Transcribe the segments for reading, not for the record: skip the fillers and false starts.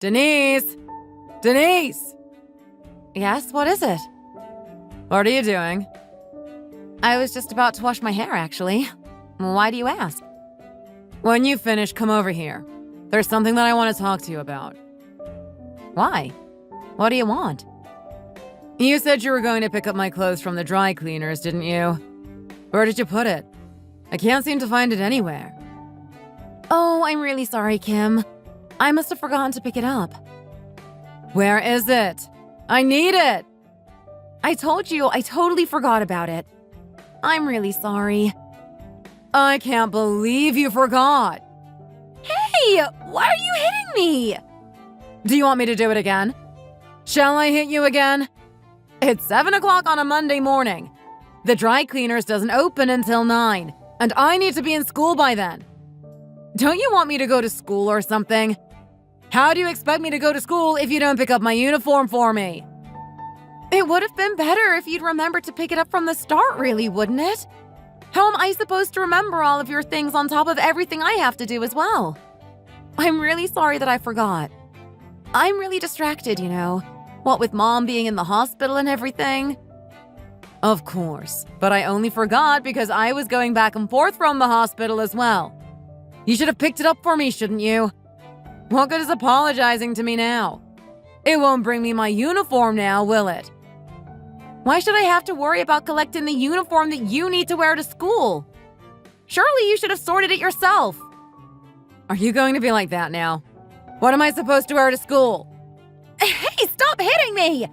Denise! Denise! Yes, what is it? What are you doing? I was just about to wash my hair, actually. Why do you ask? When you finish, come over here. There's something that I want to talk to you about. Why? What do you want? You said you were going to pick up my clothes from the dry cleaners, didn't you? Where did you put it? I can't seem to find it anywhere. Oh, I'm really sorry, Kim. I must have forgotten to pick it up. Where is it? I need it! I told you, I totally forgot about it. I'm really sorry. I can't believe you forgot. Hey, why are you hitting me? Do you want me to do it again? Shall I hit you again? It's 7 o'clock on a Monday morning. The dry cleaners doesn't open until 9, and I need to be in school by then. Don't you want me to go to school or something? How do you expect me to go to school if you don't pick up my uniform for me? It would have been better if you'd remembered to pick it up from the start, really, wouldn't it? How am I supposed to remember all of your things on top of everything I have to do as well? I'm really sorry that I forgot. I'm really distracted, you know. What with Mom being in the hospital and everything. Of course, but I only forgot because I was going back and forth from the hospital as well. You should have picked it up for me, shouldn't you? What good is apologizing to me now? It won't bring me my uniform now, will it? Why should I have to worry about collecting the uniform that you need to wear to school? Surely you should have sorted it yourself. Are you going to be like that now? What am I supposed to wear to school? Hey, stop hitting me!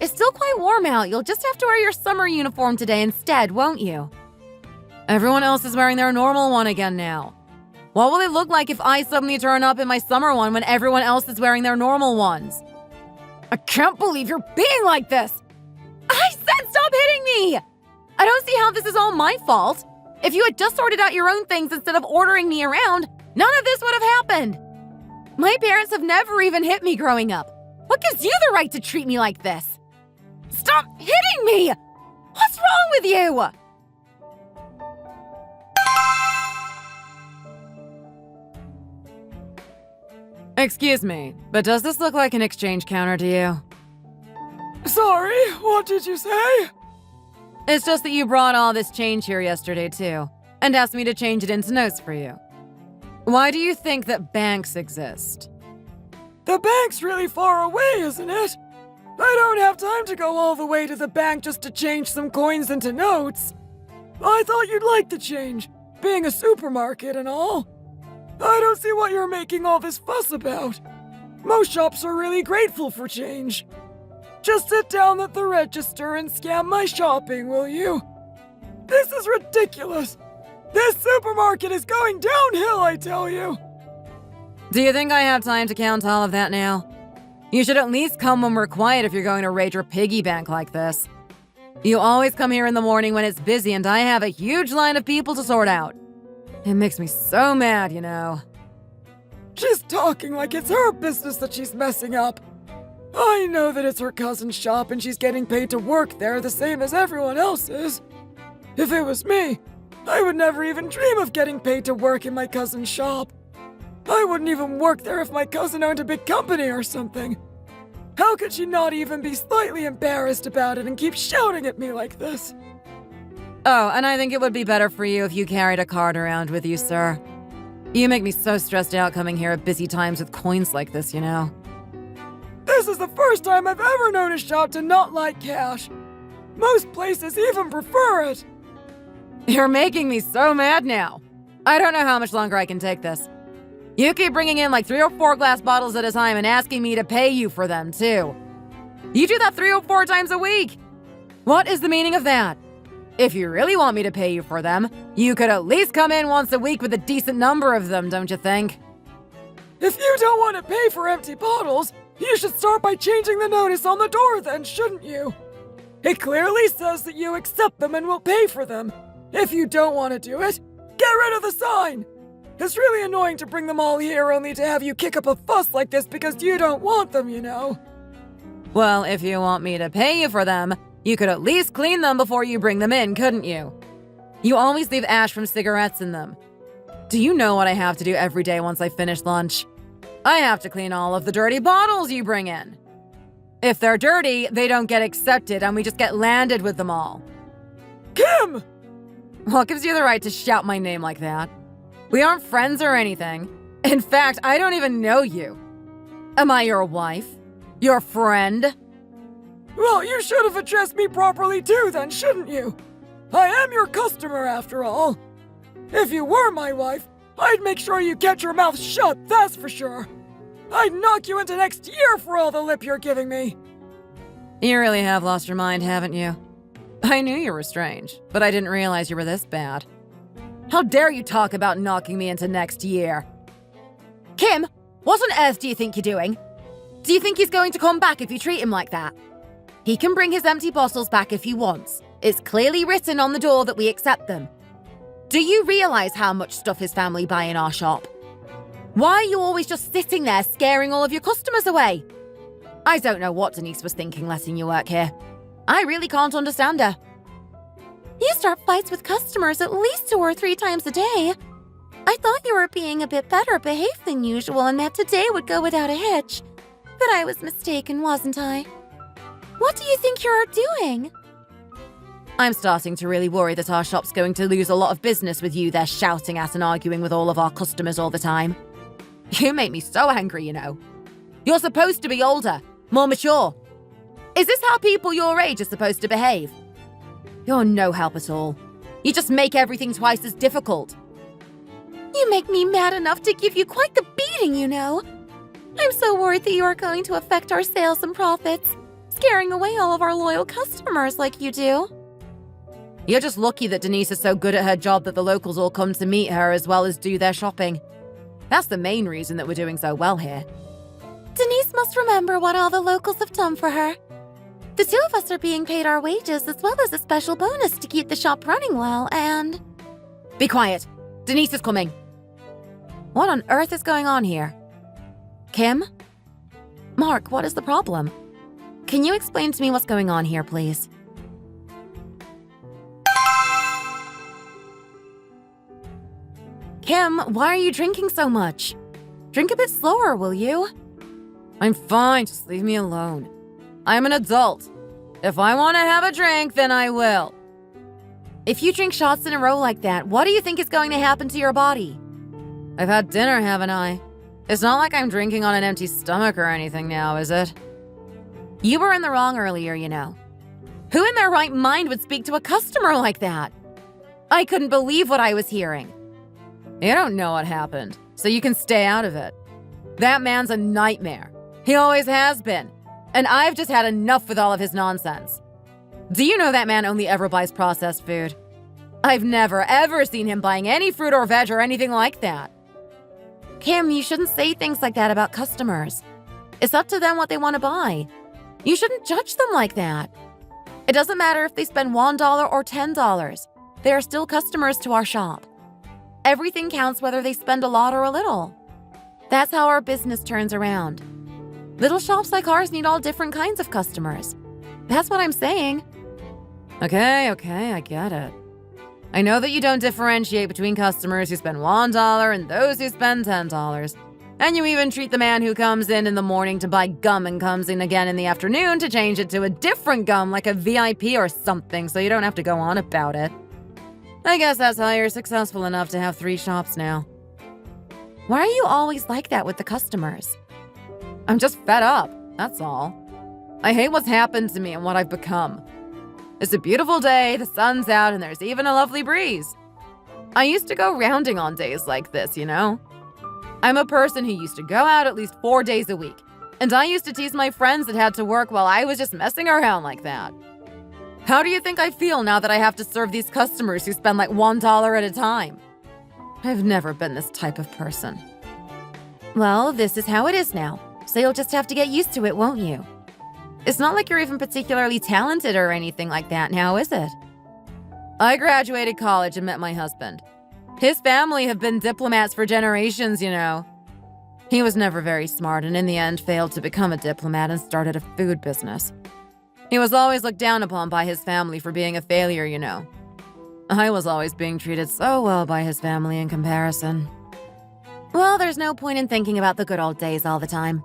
It's still quite warm out. You'll just have to wear your summer uniform today instead, won't you? Everyone else is wearing their normal one again now. What will it look like if I suddenly turn up in my summer one when everyone else is wearing their normal ones? I can't believe you're being like this! I said stop hitting me! I don't see how this is all my fault. If you had just sorted out your own things instead of ordering me around, none of this would have happened. My parents have never even hit me growing up. What gives you the right to treat me like this? Stop hitting me! What's wrong with you? Excuse me, but does this look like an exchange counter to you? Sorry, what did you say? It's just that you brought all this change here yesterday too, and asked me to change it into notes for you. Why do you think that banks exist? The bank's really far away, isn't it? I don't have time to go all the way to the bank just to change some coins into notes. I thought you'd like the change, being a supermarket and all. I don't see what you're making all this fuss about. Most shops are really grateful for change. Just sit down at the register and scan my shopping, will you? This is ridiculous. This supermarket is going downhill, I tell you. Do you think I have time to count all of that now? You should at least come when we're quiet if you're going to raid your piggy bank like this. You always come here in the morning when it's busy and I have a huge line of people to sort out. It makes me so mad, you know. She's talking like it's her business that she's messing up. I know that it's her cousin's shop and she's getting paid to work there the same as everyone else is. If it was me, I would never even dream of getting paid to work in my cousin's shop. I wouldn't even work there if my cousin owned a big company or something. How could she not even be slightly embarrassed about it and keep shouting at me like this? Oh, and I think it would be better for you if you carried a card around with you, sir. You make me so stressed out coming here at busy times with coins like this, you know. This is the first time I've ever known a shop to not like cash. Most places even prefer it. You're making me so mad now. I don't know how much longer I can take this. You keep bringing in like 3 or 4 glass bottles at a time and asking me to pay you for them, too. You do that 3 or 4 times a week. What is the meaning of that? If you really want me to pay you for them, you could at least come in once a week with a decent number of them, don't you think? If you don't want to pay for empty bottles, you should start by changing the notice on the door then, shouldn't you? It clearly says that you accept them and will pay for them. If you don't want to do it, get rid of the sign. It's really annoying to bring them all here only to have you kick up a fuss like this because you don't want them, you know. Well, if you want me to pay you for them, you could at least clean them before you bring them in, couldn't you? You always leave ash from cigarettes in them. Do you know what I have to do every day once I finish lunch? I have to clean all of the dirty bottles you bring in. If they're dirty, they don't get accepted and we just get landed with them all. Kim! What gives you the right to shout my name like that? We aren't friends or anything. In fact, I don't even know you. Am I your wife? Your friend? Well, you should have addressed me properly too then, shouldn't you? I am your customer after all. If you were my wife, I'd make sure you kept your mouth shut, that's for sure. I'd knock you into next year for all the lip you're giving me. You really have lost your mind, haven't you? I knew you were strange, but I didn't realize you were this bad. How dare you talk about knocking me into next year? Kim, what on earth do you think you're doing? Do you think he's going to come back if you treat him like that? He can bring his empty bottles back if he wants. It's clearly written on the door that we accept them. Do you realize how much stuff his family buy in our shop? Why are you always just sitting there scaring all of your customers away? I don't know what Denise was thinking letting you work here. I really can't understand her. You start fights with customers at least 2 or 3 times a day. I thought you were being a bit better behaved than usual and that today would go without a hitch. But I was mistaken, wasn't I? What do you think you're doing? I'm starting to really worry that our shop's going to lose a lot of business with you there shouting at and arguing with all of our customers all the time. You make me so angry, you know. You're supposed to be older, more mature. Is this how people your age are supposed to behave? You're no help at all. You just make everything twice as difficult. You make me mad enough to give you quite the beating, you know. I'm so worried that you are going to affect our sales and profits, scaring away all of our loyal customers like you do. You're just lucky that Denise is so good at her job that the locals all come to meet her as well as do their shopping. That's the main reason that we're doing so well here. Denise must remember what all the locals have done for her. The 2 of us are being paid our wages as well as a special bonus to keep the shop running well, and... Be quiet. Denise is coming. What on earth is going on here? Kim? Mark, what is the problem? Can you explain to me what's going on here, please? Kim, why are you drinking so much? Drink a bit slower, will you? I'm fine, just leave me alone. I'm an adult. If I want to have a drink, then I will. If you drink shots in a row like that, what do you think is going to happen to your body? I've had dinner, haven't I? It's not like I'm drinking on an empty stomach or anything now, is it? You were in the wrong earlier, you know. Who in their right mind would speak to a customer like that? I couldn't believe what I was hearing. You don't know what happened, so you can stay out of it. That man's a nightmare. He always has been. And I've just had enough with all of his nonsense. Do you know that man only ever buys processed food? I've never, ever seen him buying any fruit or veg or anything like that. Kim, you shouldn't say things like that about customers. It's up to them what they want to buy. You shouldn't judge them like that. It doesn't matter if they spend $1 or $10. They are still customers to our shop. Everything counts whether they spend a lot or a little. That's how our business turns around. Little shops like ours need all different kinds of customers. That's what I'm saying. Okay, I get it. I know that you don't differentiate between customers who spend $1 and those who spend $10. And you even treat the man who comes in the morning to buy gum and comes in again in the afternoon to change it to a different gum like a VIP or something so you don't have to go on about it. I guess that's how you're successful enough to have 3 shops now. Why are you always like that with the customers? I'm just fed up, that's all. I hate what's happened to me and what I've become. It's a beautiful day, the sun's out, and there's even a lovely breeze. I used to go rounding on days like this, you know? I'm a person who used to go out at least 4 days a week, and I used to tease my friends that had to work while I was just messing around like that. How do you think I feel now that I have to serve these customers who spend like $1 at a time? I've never been this type of person. Well, this is how it is now, so you'll just have to get used to it, won't you? It's not like you're even particularly talented or anything like that now, is it? I graduated college and met my husband. His family have been diplomats for generations, you know. He was never very smart and in the end failed to become a diplomat and started a food business. He was always looked down upon by his family for being a failure, you know. I was always being treated so well by his family in comparison. Well, there's no point in thinking about the good old days all the time.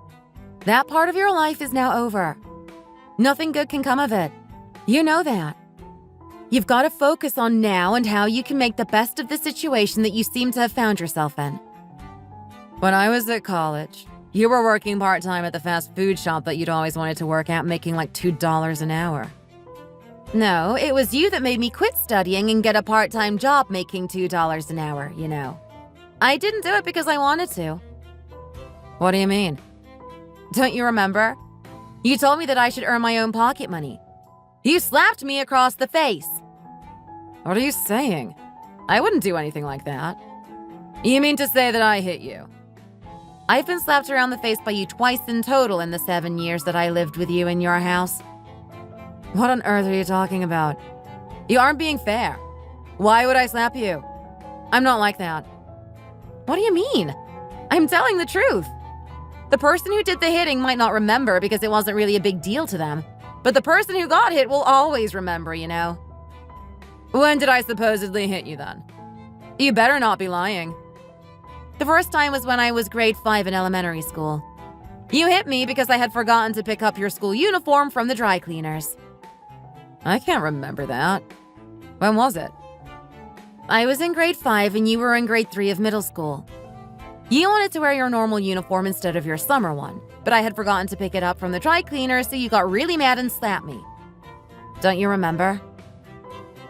That part of your life is now over. Nothing good can come of it. You know that. You've got to focus on now and how you can make the best of the situation that you seem to have found yourself in. When I was at college, you were working part-time at the fast food shop that you'd always wanted to work at, making like $2 an hour. No, it was you that made me quit studying and get a part-time job making $2 an hour, you know. I didn't do it because I wanted to. What do you mean? Don't you remember? You told me that I should earn my own pocket money. You slapped me across the face. What are you saying? I wouldn't do anything like that. You mean to say that I hit you? I've been slapped around the face by you twice in total in the 7 years that I lived with you in your house. What on earth are you talking about? You aren't being fair. Why would I slap you? I'm not like that. What do you mean? I'm telling the truth. The person who did the hitting might not remember because it wasn't really a big deal to them, but the person who got hit will always remember, you know. When did I supposedly hit you then? You better not be lying. The first time was when I was grade 5 in elementary school. You hit me because I had forgotten to pick up your school uniform from the dry cleaners. I can't remember that. When was it? I was in grade 5 and you were in grade 3 of middle school. You wanted to wear your normal uniform instead of your summer one, but I had forgotten to pick it up from the dry cleaner, so you got really mad and slapped me. Don't you remember?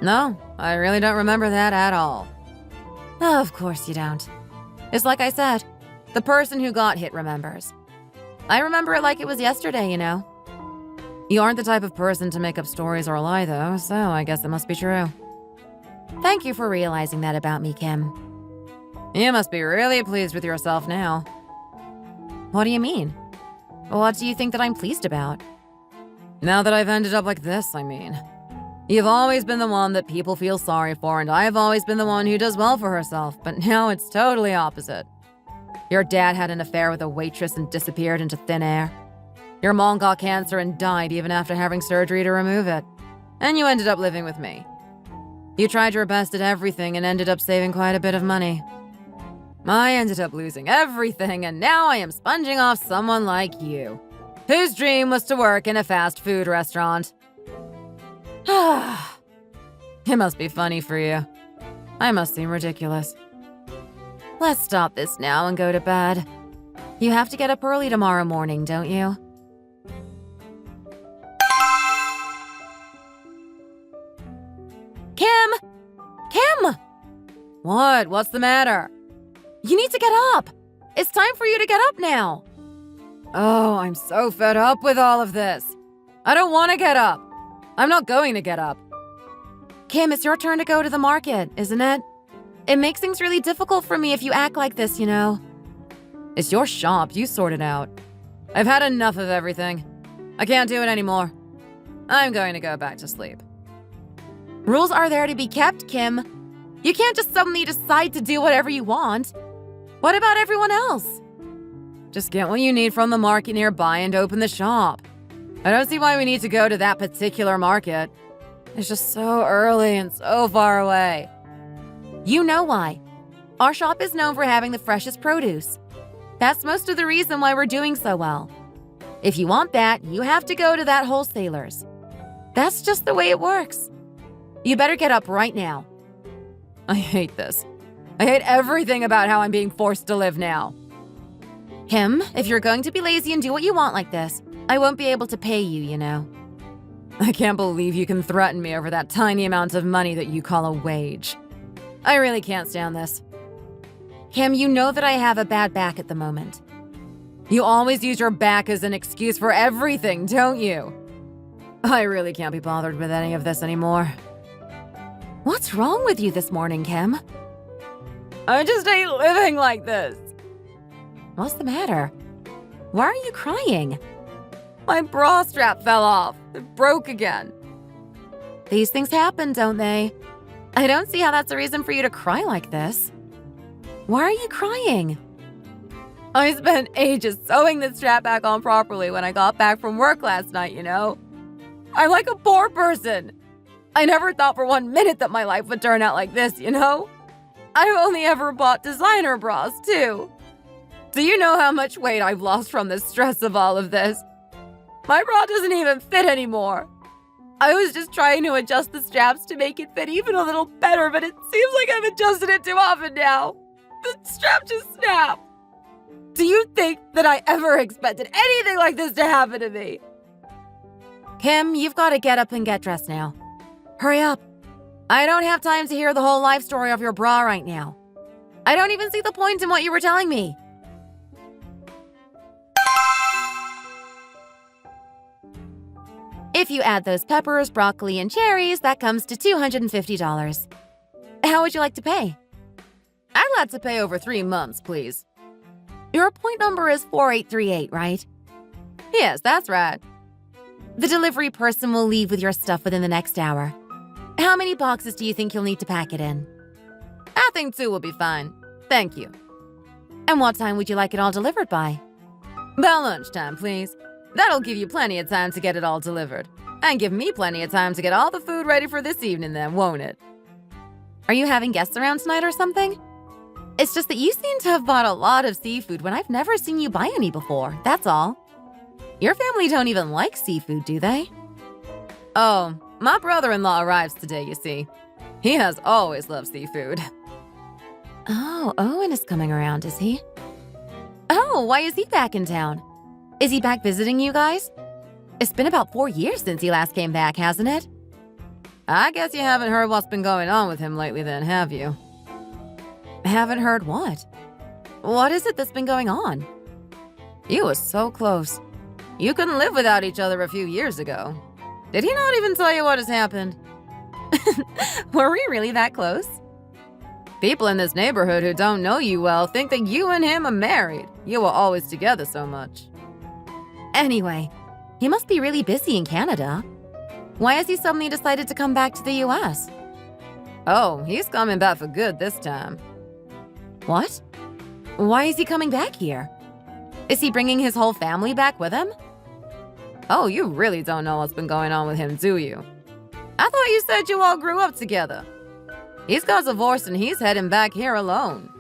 No, I really don't remember that at all. Oh, of course you don't. It's like I said, the person who got hit remembers. I remember it like it was yesterday, you know. You aren't the type of person to make up stories or lie, though, so I guess it must be true. Thank you for realizing that about me, Kim. You must be really pleased with yourself now. What do you mean? What do you think that I'm pleased about? Now that I've ended up like this, I mean. You've always been the one that people feel sorry for, and I've always been the one who does well for herself, but now it's totally opposite. Your dad had an affair with a waitress and disappeared into thin air. Your mom got cancer and died even after having surgery to remove it. And you ended up living with me. You tried your best at everything and ended up saving quite a bit of money. I ended up losing everything, and now I am sponging off someone like you, whose dream was to work in a fast food restaurant. It must be funny for you. I must seem ridiculous. Let's stop this now and go to bed. You have to get up early tomorrow morning, don't you? Kim! Kim! What? What's the matter? You need to get up! It's time for you to get up now! Oh, I'm so fed up with all of this. I don't want to get up. I'm not going to get up. Kim, it's your turn to go to the market, isn't it? It makes things really difficult for me if you act like this, you know. It's your shop. You sort it out. I've had enough of everything. I can't do it anymore. I'm going to go back to sleep. Rules are there to be kept, Kim. You can't just suddenly decide to do whatever you want. What about everyone else? Just get what you need from the market nearby and open the shop. I don't see why we need to go to that particular market. It's just so early and so far away. You know why. Our shop is known for having the freshest produce. That's most of the reason why we're doing so well. If you want that, you have to go to that wholesaler's. That's just the way it works. You better get up right now. I hate this. I hate everything about how I'm being forced to live now. Kim, if you're going to be lazy and do what you want like this, I won't be able to pay you, you know. I can't believe you can threaten me over that tiny amount of money that you call a wage. I really can't stand this. Kim, you know that I have a bad back at the moment. You always use your back as an excuse for everything, don't you? I really can't be bothered with any of this anymore. What's wrong with you this morning, Kim? I just hate living like this. What's the matter? Why are you crying? My bra strap fell off. It broke again. These things happen, don't they? I don't see how that's a reason for you to cry like this. Why are you crying? I spent ages sewing the strap back on properly when I got back from work last night, you know? I'm like a poor person. I never thought for 1 minute that my life would turn out like this, you know? I've only ever bought designer bras, too. Do you know how much weight I've lost from the stress of all of this? My bra doesn't even fit anymore. I was just trying to adjust the straps to make it fit even a little better, but it seems like I've adjusted it too often now. The strap just snapped. Do you think that I ever expected anything like this to happen to me? Kim, you've got to get up and get dressed now. Hurry up. I don't have time to hear the whole life story of your bra right now. I don't even see the point in what you were telling me. If you add those peppers, broccoli, and cherries, that comes to $250. How would you like to pay? I'd like to pay over 3 months, please. Your point number is 4838, right? Yes, that's right. The delivery person will leave with your stuff within the next hour. How many boxes do you think you'll need to pack it in? I think 2 will be fine. Thank you. And what time would you like it all delivered by? By lunchtime, please. That'll give you plenty of time to get it all delivered. And give me plenty of time to get all the food ready for this evening then, won't it? Are you having guests around tonight or something? It's just that you seem to have bought a lot of seafood when I've never seen you buy any before, that's all. Your family don't even like seafood, do they? Oh, my brother-in-law arrives today, you see. He has always loved seafood. Oh, Owen is coming around, is he? Oh, why is he back in town? Is he back visiting you guys? It's been about 4 years since he last came back, hasn't it? I guess you haven't heard what's been going on with him lately then, have you? Haven't heard what? What is it that's been going on? You were so close. You couldn't live without each other a few years ago. Did he not even tell you what has happened? Were we really that close? People in this neighborhood who don't know you well think that you and him are married. You were always together so much. Anyway, he must be really busy in Canada. Why has he suddenly decided to come back to the US? Oh, he's coming back for good this time. What? Why is he coming back here? Is he bringing his whole family back with him? Oh, you really don't know what's been going on with him, do you? I thought you said you all grew up together. He's got divorced and he's heading back here alone.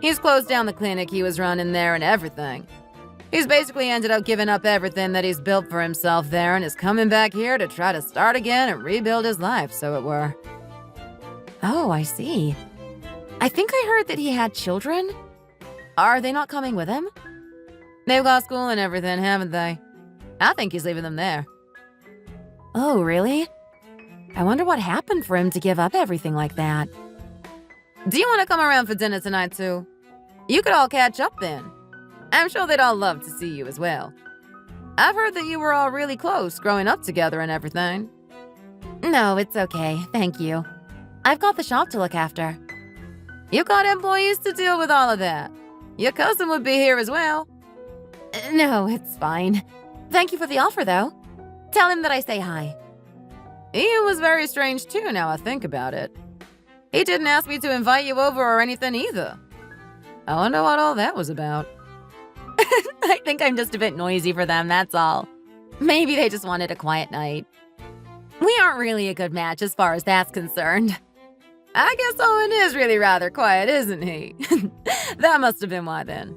He's closed down the clinic he was running there and everything. He's basically ended up giving up everything that he's built for himself there and is coming back here to try to start again and rebuild his life, so it were. Oh, I see. I think I heard that he had children. Are they not coming with him? They've got school and everything, haven't they? I think he's leaving them there. Oh, really? I wonder what happened for him to give up everything like that. Do you want to come around for dinner tonight, too? You could all catch up then. I'm sure they'd all love to see you as well. I've heard that you were all really close, growing up together and everything. No, it's okay, thank you. I've got the shop to look after. You've got employees to deal with all of that. Your cousin would be here as well. No, it's fine. Thank you for the offer, though. Tell him that I say hi. He was very strange, too, now I think about it. He didn't ask me to invite you over or anything either. I wonder what all that was about. I think I'm just a bit noisy for them, that's all. Maybe they just wanted a quiet night. We aren't really a good match as far as that's concerned. I guess Owen is really rather quiet, isn't he? That must have been why then.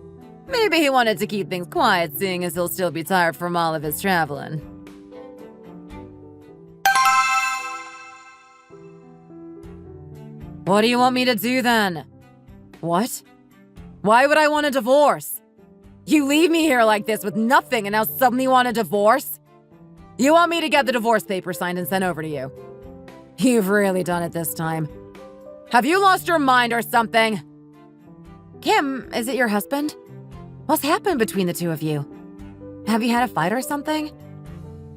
Maybe he wanted to keep things quiet, seeing as he'll still be tired from all of his traveling. What do you want me to do then? What? Why would I want a divorce? You leave me here like this with nothing and now suddenly want a divorce? You want me to get the divorce papers signed and sent over to you? You've really done it this time. Have you lost your mind or something? Kim, is it your husband? What's happened between the two of you? Have you had a fight or something?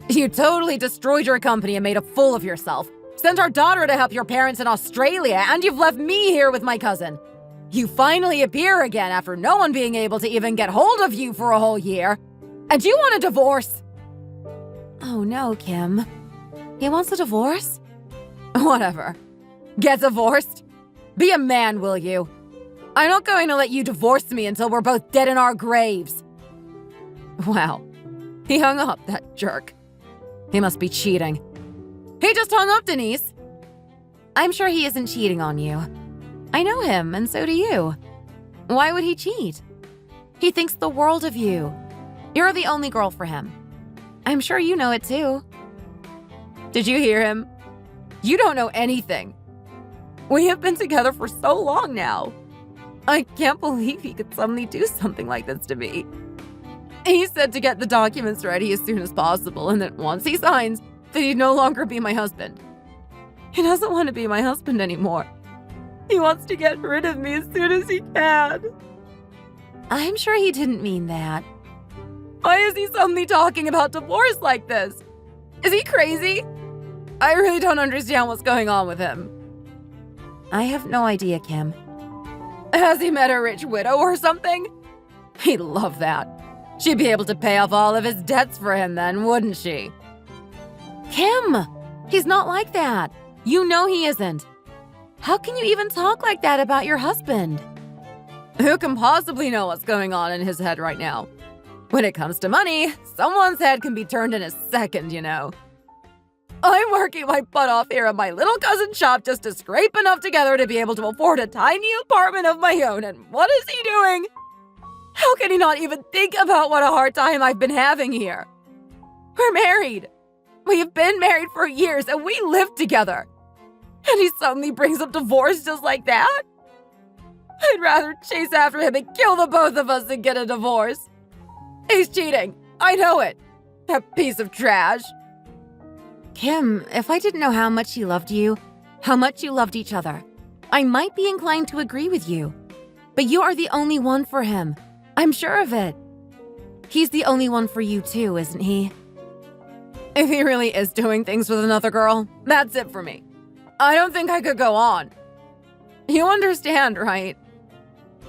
You totally destroyed your company and made a fool of yourself. Sent our daughter to help your parents in Australia, and you've left me here with my cousin. You finally appear again after no one being able to even get hold of you for a whole year. And you want a divorce? Oh no, Kim. He wants a divorce? Whatever. Get divorced? Be a man, will you? I'm not going to let you divorce me until we're both dead in our graves. Wow. He hung up, that jerk. He must be cheating. He just hung up, Denise. I'm sure he isn't cheating on you. I know him, and so do you. Why would he cheat? He thinks the world of you. You're the only girl for him. I'm sure you know it too. Did you hear him? You don't know anything. We have been together for so long now. I can't believe he could suddenly do something like this to me. He said to get the documents ready as soon as possible, and that once he signs, that he'd no longer be my husband. He doesn't want to be my husband anymore. He wants to get rid of me as soon as he can. I'm sure he didn't mean that. Why is he suddenly talking about divorce like this? Is he crazy? I really don't understand what's going on with him. I have no idea, Kim. Has he met a rich widow or something? He'd love that. She'd be able to pay off all of his debts for him then, wouldn't she? Kim! He's not like that. You know he isn't. How can you even talk like that about your husband? Who can possibly know what's going on in his head right now? When it comes to money, someone's head can be turned in a second, you know. I'm working my butt off here at my little cousin's shop just to scrape enough together to be able to afford a tiny apartment of my own, and what is he doing? How can he not even think about what a hard time I've been having here? We're married. We've been married for years, and we live together. And he suddenly brings up divorce just like that? I'd rather chase after him and kill the both of us than get a divorce. He's cheating. I know it. That piece of trash. Kim, if I didn't know how much he loved you, how much you loved each other, I might be inclined to agree with you. But you are the only one for him. I'm sure of it. He's the only one for you too, isn't he? If he really is doing things with another girl, that's it for me. I don't think I could go on. You understand, right?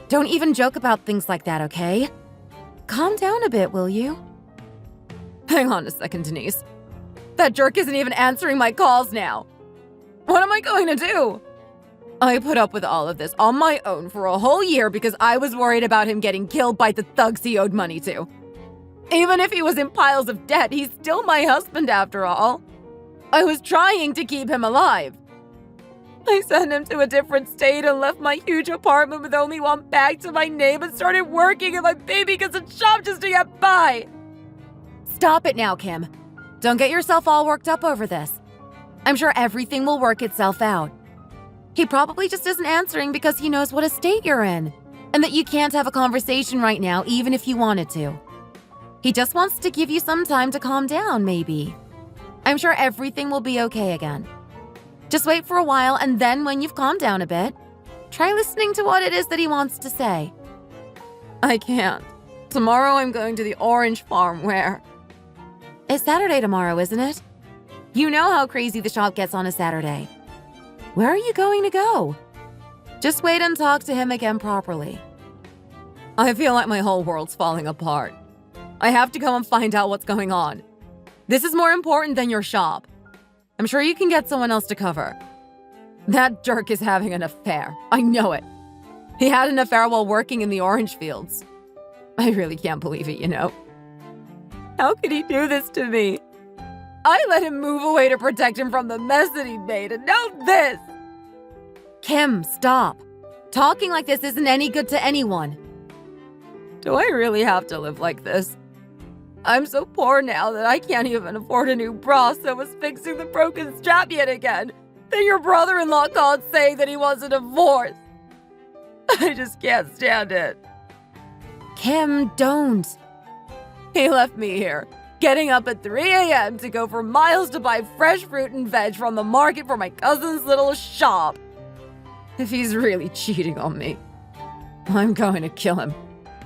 Don't even joke about things like that, okay? Calm down a bit, will you? Hang on a second, Denise. That jerk isn't even answering my calls now. What am I going to do? I put up with all of this on my own for a whole year because I was worried about him getting killed by the thugs he owed money to. Even if he was in piles of debt, he's still my husband after all. I was trying to keep him alive. I sent him to a different state and left my huge apartment with only one bag to my name and started working at my baby cousin's shop just to get by. Stop it now, Kim. Don't get yourself all worked up over this. I'm sure everything will work itself out. He probably just isn't answering because he knows what a state you're in, and that you can't have a conversation right now even if you wanted to. He just wants to give you some time to calm down, maybe. I'm sure everything will be okay again. Just wait for a while, and then when you've calmed down a bit, try listening to what it is that he wants to say. I can't. Tomorrow I'm going to the orange farm where... It's Saturday tomorrow, isn't it? You know how crazy the shop gets on a Saturday. Where are you going to go? Just wait and talk to him again properly. I feel like my whole world's falling apart. I have to go and find out what's going on. This is more important than your shop. I'm sure you can get someone else to cover. That jerk is having an affair. I know it. He had an affair while working in the orange fields. I really can't believe it, you know. How could he do this to me? I let him move away to protect him from the mess that he made, and now this! Kim, stop. Talking like this isn't any good to anyone. Do I really have to live like this? I'm so poor now that I can't even afford a new bra, so I was fixing the broken strap yet again. Then your brother-in-law called saying that he wants a divorce. I just can't stand it. Kim, don't. He left me here, getting up at 3 a.m. to go for miles to buy fresh fruit and veg from the market for my cousin's little shop. If he's really cheating on me, I'm going to kill him.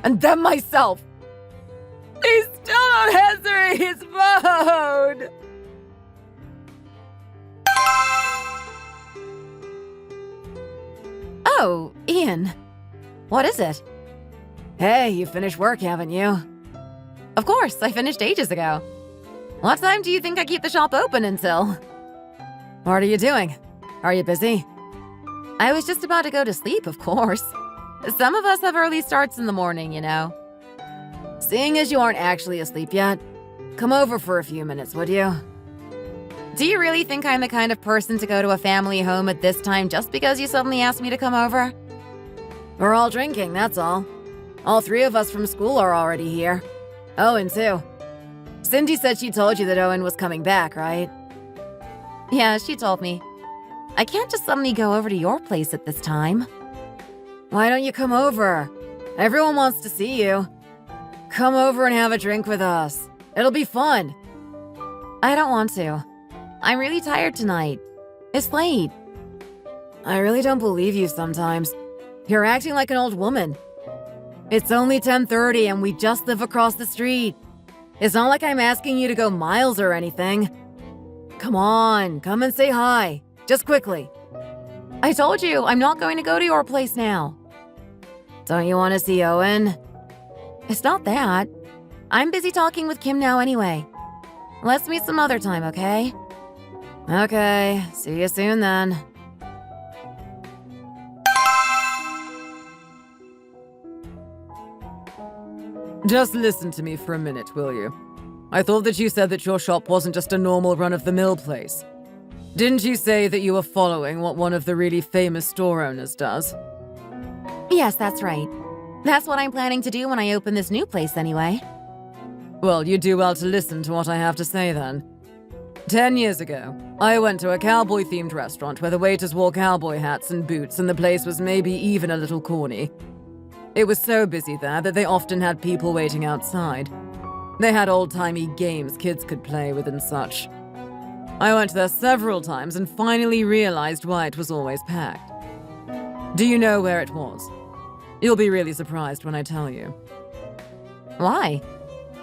And then myself. He's still not answering his phone! Oh, Ian. What is it? Hey, you finished work, haven't you? Of course, I finished ages ago. What time do you think I keep the shop open until? What are you doing? Are you busy? I was just about to go to sleep, of course. Some of us have early starts in the morning, you know. Seeing as you aren't actually asleep yet, come over for a few minutes, would you? Do you really think I'm the kind of person to go to a family home at this time just because you suddenly asked me to come over? We're all drinking, that's all. All three of us from school are already here. Owen, too. Cindy said she told you that Owen was coming back, right? Yeah, she told me. I can't just suddenly go over to your place at this time. Why don't you come over? Everyone wants to see you. Come over and have a drink with us. It'll be fun. I don't want to. I'm really tired tonight. It's late. I really don't believe you sometimes. You're acting like an old woman. It's only 10:30 and we just live across the street. It's not like I'm asking you to go miles or anything. Come on, come and say hi. Just quickly. I told you, I'm not going to go to your place now. Don't you want to see Owen? It's not that. I'm busy talking with Kim now anyway. Let's meet some other time, okay? Okay, see you soon then. Just listen to me for a minute, will you? I thought that you said that your shop wasn't just a normal run-of-the-mill place. Didn't you say that you were following what one of the really famous store owners does? Yes, that's right. That's what I'm planning to do when I open this new place anyway. Well, you do well to listen to what I have to say then. 10 years ago, I went to a cowboy-themed restaurant where the waiters wore cowboy hats and boots and the place was maybe even a little corny. It was so busy there that they often had people waiting outside. They had old-timey games kids could play with and such. I went there several times and finally realized why it was always packed. Do you know where it was? You'll be really surprised when I tell you. Why?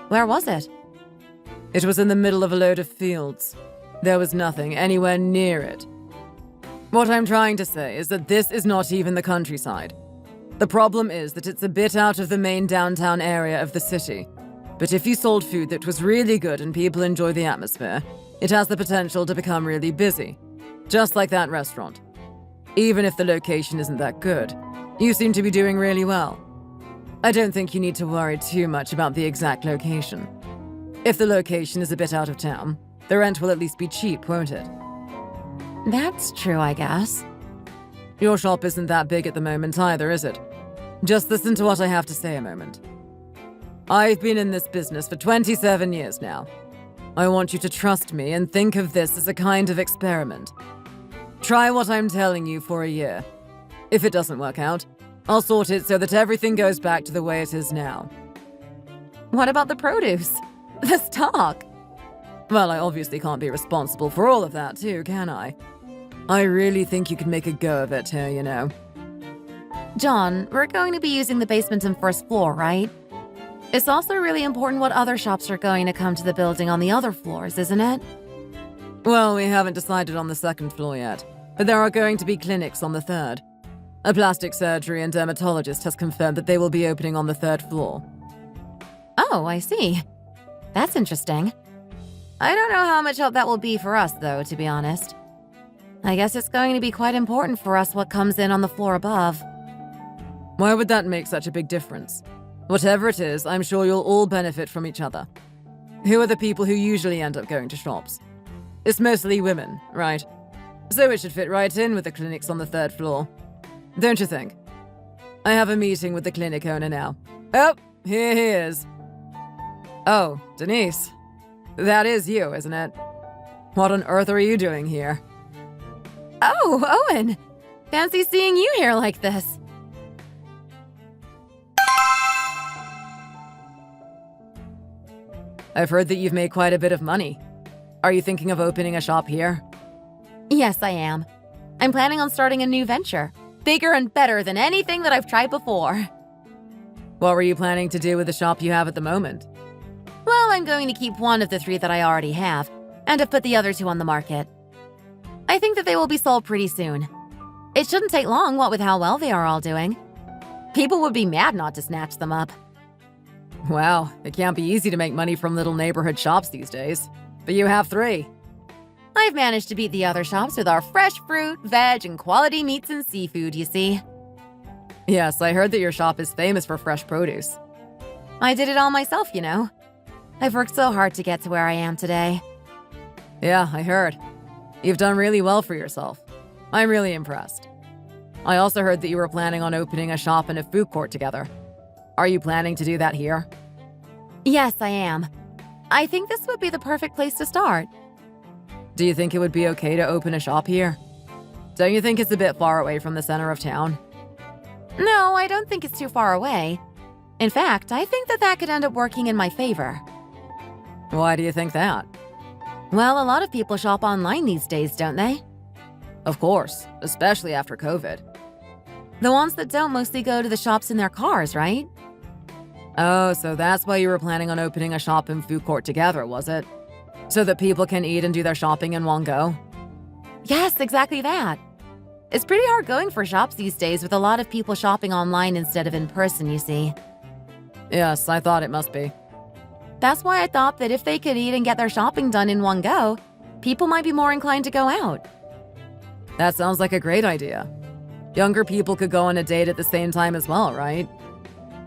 Where was it? It was in the middle of a load of fields. There was nothing anywhere near it. What I'm trying to say is that this is not even the countryside. The problem is that it's a bit out of the main downtown area of the city. But if you sold food that was really good and people enjoy the atmosphere, it has the potential to become really busy. Just like that restaurant. Even if the location isn't that good, you seem to be doing really well. I don't think you need to worry too much about the exact location. If the location is a bit out of town, the rent will at least be cheap, won't it? That's true, I guess. Your shop isn't that big at the moment either, is it? Just listen to what I have to say a moment. I've been in this business for 27 years now. I want you to trust me and think of this as a kind of experiment. Try what I'm telling you for a year. If it doesn't work out, I'll sort it so that everything goes back to the way it is now. What about the produce? The stock? Well, I obviously can't be responsible for all of that too, can I? I really think you can make a go of it here, you know. John, we're going to be using the basement and first floor, right? It's also really important what other shops are going to come to the building on the other floors, isn't it? Well, we haven't decided on the second floor yet, but there are going to be clinics on the third. A plastic surgery and dermatologist has confirmed that they will be opening on the third floor. Oh, I see. That's interesting. I don't know how much help that will be for us, though, to be honest. I guess it's going to be quite important for us what comes in on the floor above. Why would that make such a big difference? Whatever it is, I'm sure you'll all benefit from each other. Who are the people who usually end up going to shops? It's mostly women, right? So it should fit right in with the clinics on the third floor. Don't you think? I have a meeting with the clinic owner now. Oh, here he is. Oh, Denise. That is you, isn't it? What on earth are you doing here? Oh, Owen! Fancy seeing you here like this. I've heard that you've made quite a bit of money. Are you thinking of opening a shop here? Yes, I am. I'm planning on starting a new venture. Bigger and better than anything that I've tried before. What were you planning to do with the shop you have at the moment? Well, I'm going to keep one of the 3 that I already have, and have put the other 2 on the market. I think that they will be sold pretty soon. It shouldn't take long, what with how well they are all doing. People would be mad not to snatch them up. Wow, it can't be easy to make money from little neighborhood shops these days. But you have 3. I've managed to beat the other shops with our fresh fruit, veg, and quality meats and seafood, you see. Yes, I heard that your shop is famous for fresh produce. I did it all myself, you know. I've worked so hard to get to where I am today. Yeah, I heard. You've done really well for yourself. I'm really impressed. I also heard that you were planning on opening a shop and a food court together. Are you planning to do that here? Yes, I am. I think this would be the perfect place to start. Do you think it would be okay to open a shop here? Don't you think it's a bit far away from the center of town? No, I don't think it's too far away. In fact, I think that could end up working in my favor. Why do you think that? Well, a lot of people shop online these days, don't they? Of course, especially after COVID. The ones that don't mostly go to the shops in their cars, right? Oh, so that's why you were planning on opening a shop and food court together, was it? So that people can eat and do their shopping in one go? Yes, exactly that. It's pretty hard going for shops these days with a lot of people shopping online instead of in person, you see. Yes, I thought it must be. That's why I thought that if they could eat and get their shopping done in one go, people might be more inclined to go out. That sounds like a great idea. Younger people could go on a date at the same time as well, right?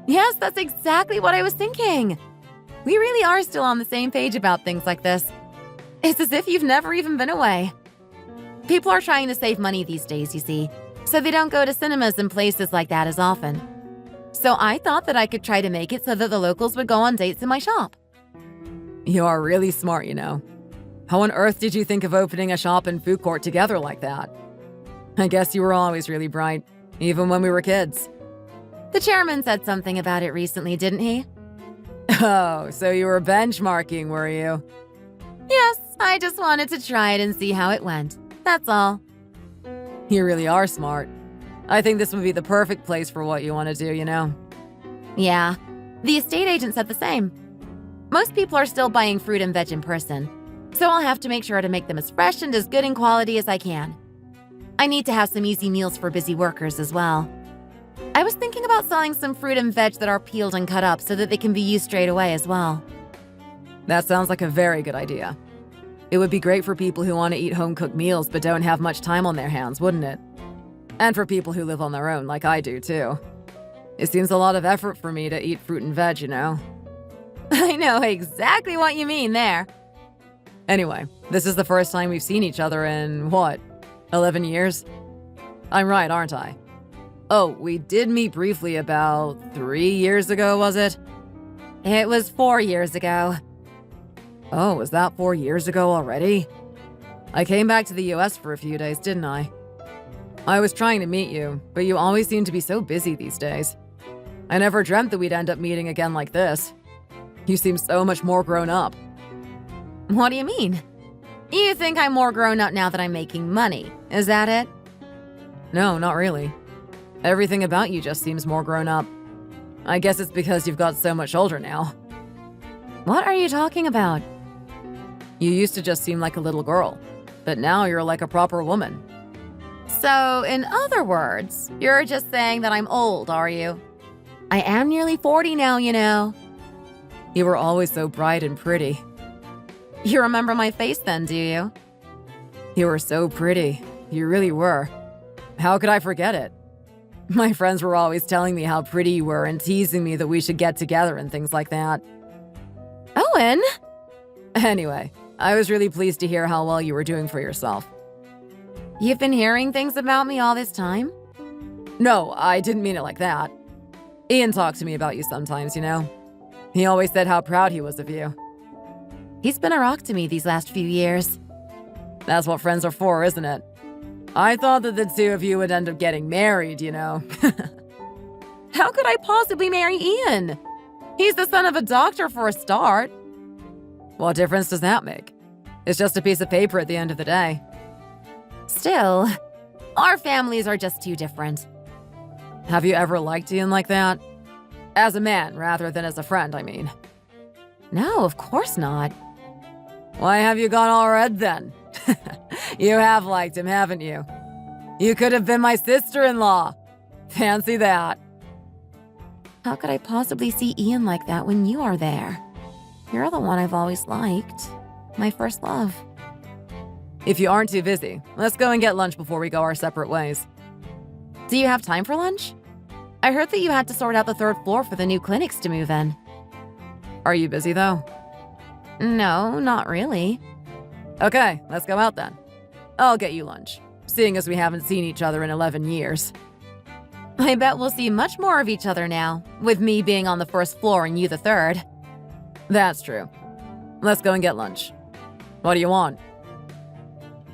Yes, that's exactly what I was thinking. We really are still on the same page about things like this. It's as if you've never even been away. People are trying to save money these days, you see, so they don't go to cinemas and places like that as often. So I thought that I could try to make it so that the locals would go on dates in my shop. You are really smart, you know. How on earth did you think of opening a shop and food court together like that? I guess you were always really bright, even when we were kids. The chairman said something about it recently, didn't he? Oh, so you were benchmarking, were you? Yes, I just wanted to try it and see how it went. That's all. You really are smart. I think this would be the perfect place for what you want to do, you know? Yeah, the estate agent said the same. Most people are still buying fruit and veg in person, so I'll have to make sure to make them as fresh and as good in quality as I can. I need to have some easy meals for busy workers as well. I was thinking about selling some fruit and veg that are peeled and cut up so that they can be used straight away as well. That sounds like a very good idea. It would be great for people who want to eat home-cooked meals but don't have much time on their hands, wouldn't it? And for people who live on their own, like I do, too. It seems a lot of effort for me to eat fruit and veg, you know? I know exactly what you mean there. Anyway, this is the first time we've seen each other in, what, 11 years? I'm right, aren't I? Oh, we did meet briefly about 3 years ago, was it? It was 4 years ago. Oh, was that 4 years ago already? I came back to the US for a few days, didn't I? I was trying to meet you, but you always seem to be so busy these days. I never dreamt that we'd end up meeting again like this. You seem so much more grown up. What do you mean? You think I'm more grown up now that I'm making money, is that it? No, not really. Everything about you just seems more grown up. I guess it's because you've got so much older now. What are you talking about? You used to just seem like a little girl, but now you're like a proper woman. So, in other words, you're just saying that I'm old, are you? I am nearly 40 now, you know. You were always so bright and pretty. You remember my face then, do you? You were so pretty. You really were. How could I forget it? My friends were always telling me how pretty you were and teasing me that we should get together and things like that. Owen! Anyway, I was really pleased to hear how well you were doing for yourself. You've been hearing things about me all this time? No, I didn't mean it like that. Ian talked to me about you sometimes, you know? He always said how proud he was of you. He's been a rock to me these last few years. That's what friends are for, isn't it? I thought that the two of you would end up getting married, you know? How could I possibly marry Ian? He's the son of a doctor for a start. What difference does that make? It's just a piece of paper at the end of the day. Still, our families are just too different. Have you ever liked Ian like that? As a man, rather than as a friend, I mean. No, of course not. Why have you gone all red then? You have liked him, haven't you? You could have been my sister-in-law. Fancy that. How could I possibly see Ian like that when you are there? You're the one I've always liked. My first love. If you aren't too busy, let's go and get lunch before we go our separate ways. Do you have time for lunch? I heard that you had to sort out the third floor for the new clinics to move in. Are you busy, though? No, not really. Okay, let's go out then. I'll get you lunch, seeing as we haven't seen each other in 11 years. I bet we'll see much more of each other now, with me being on the first floor and you the third. That's true. Let's go and get lunch. What do you want?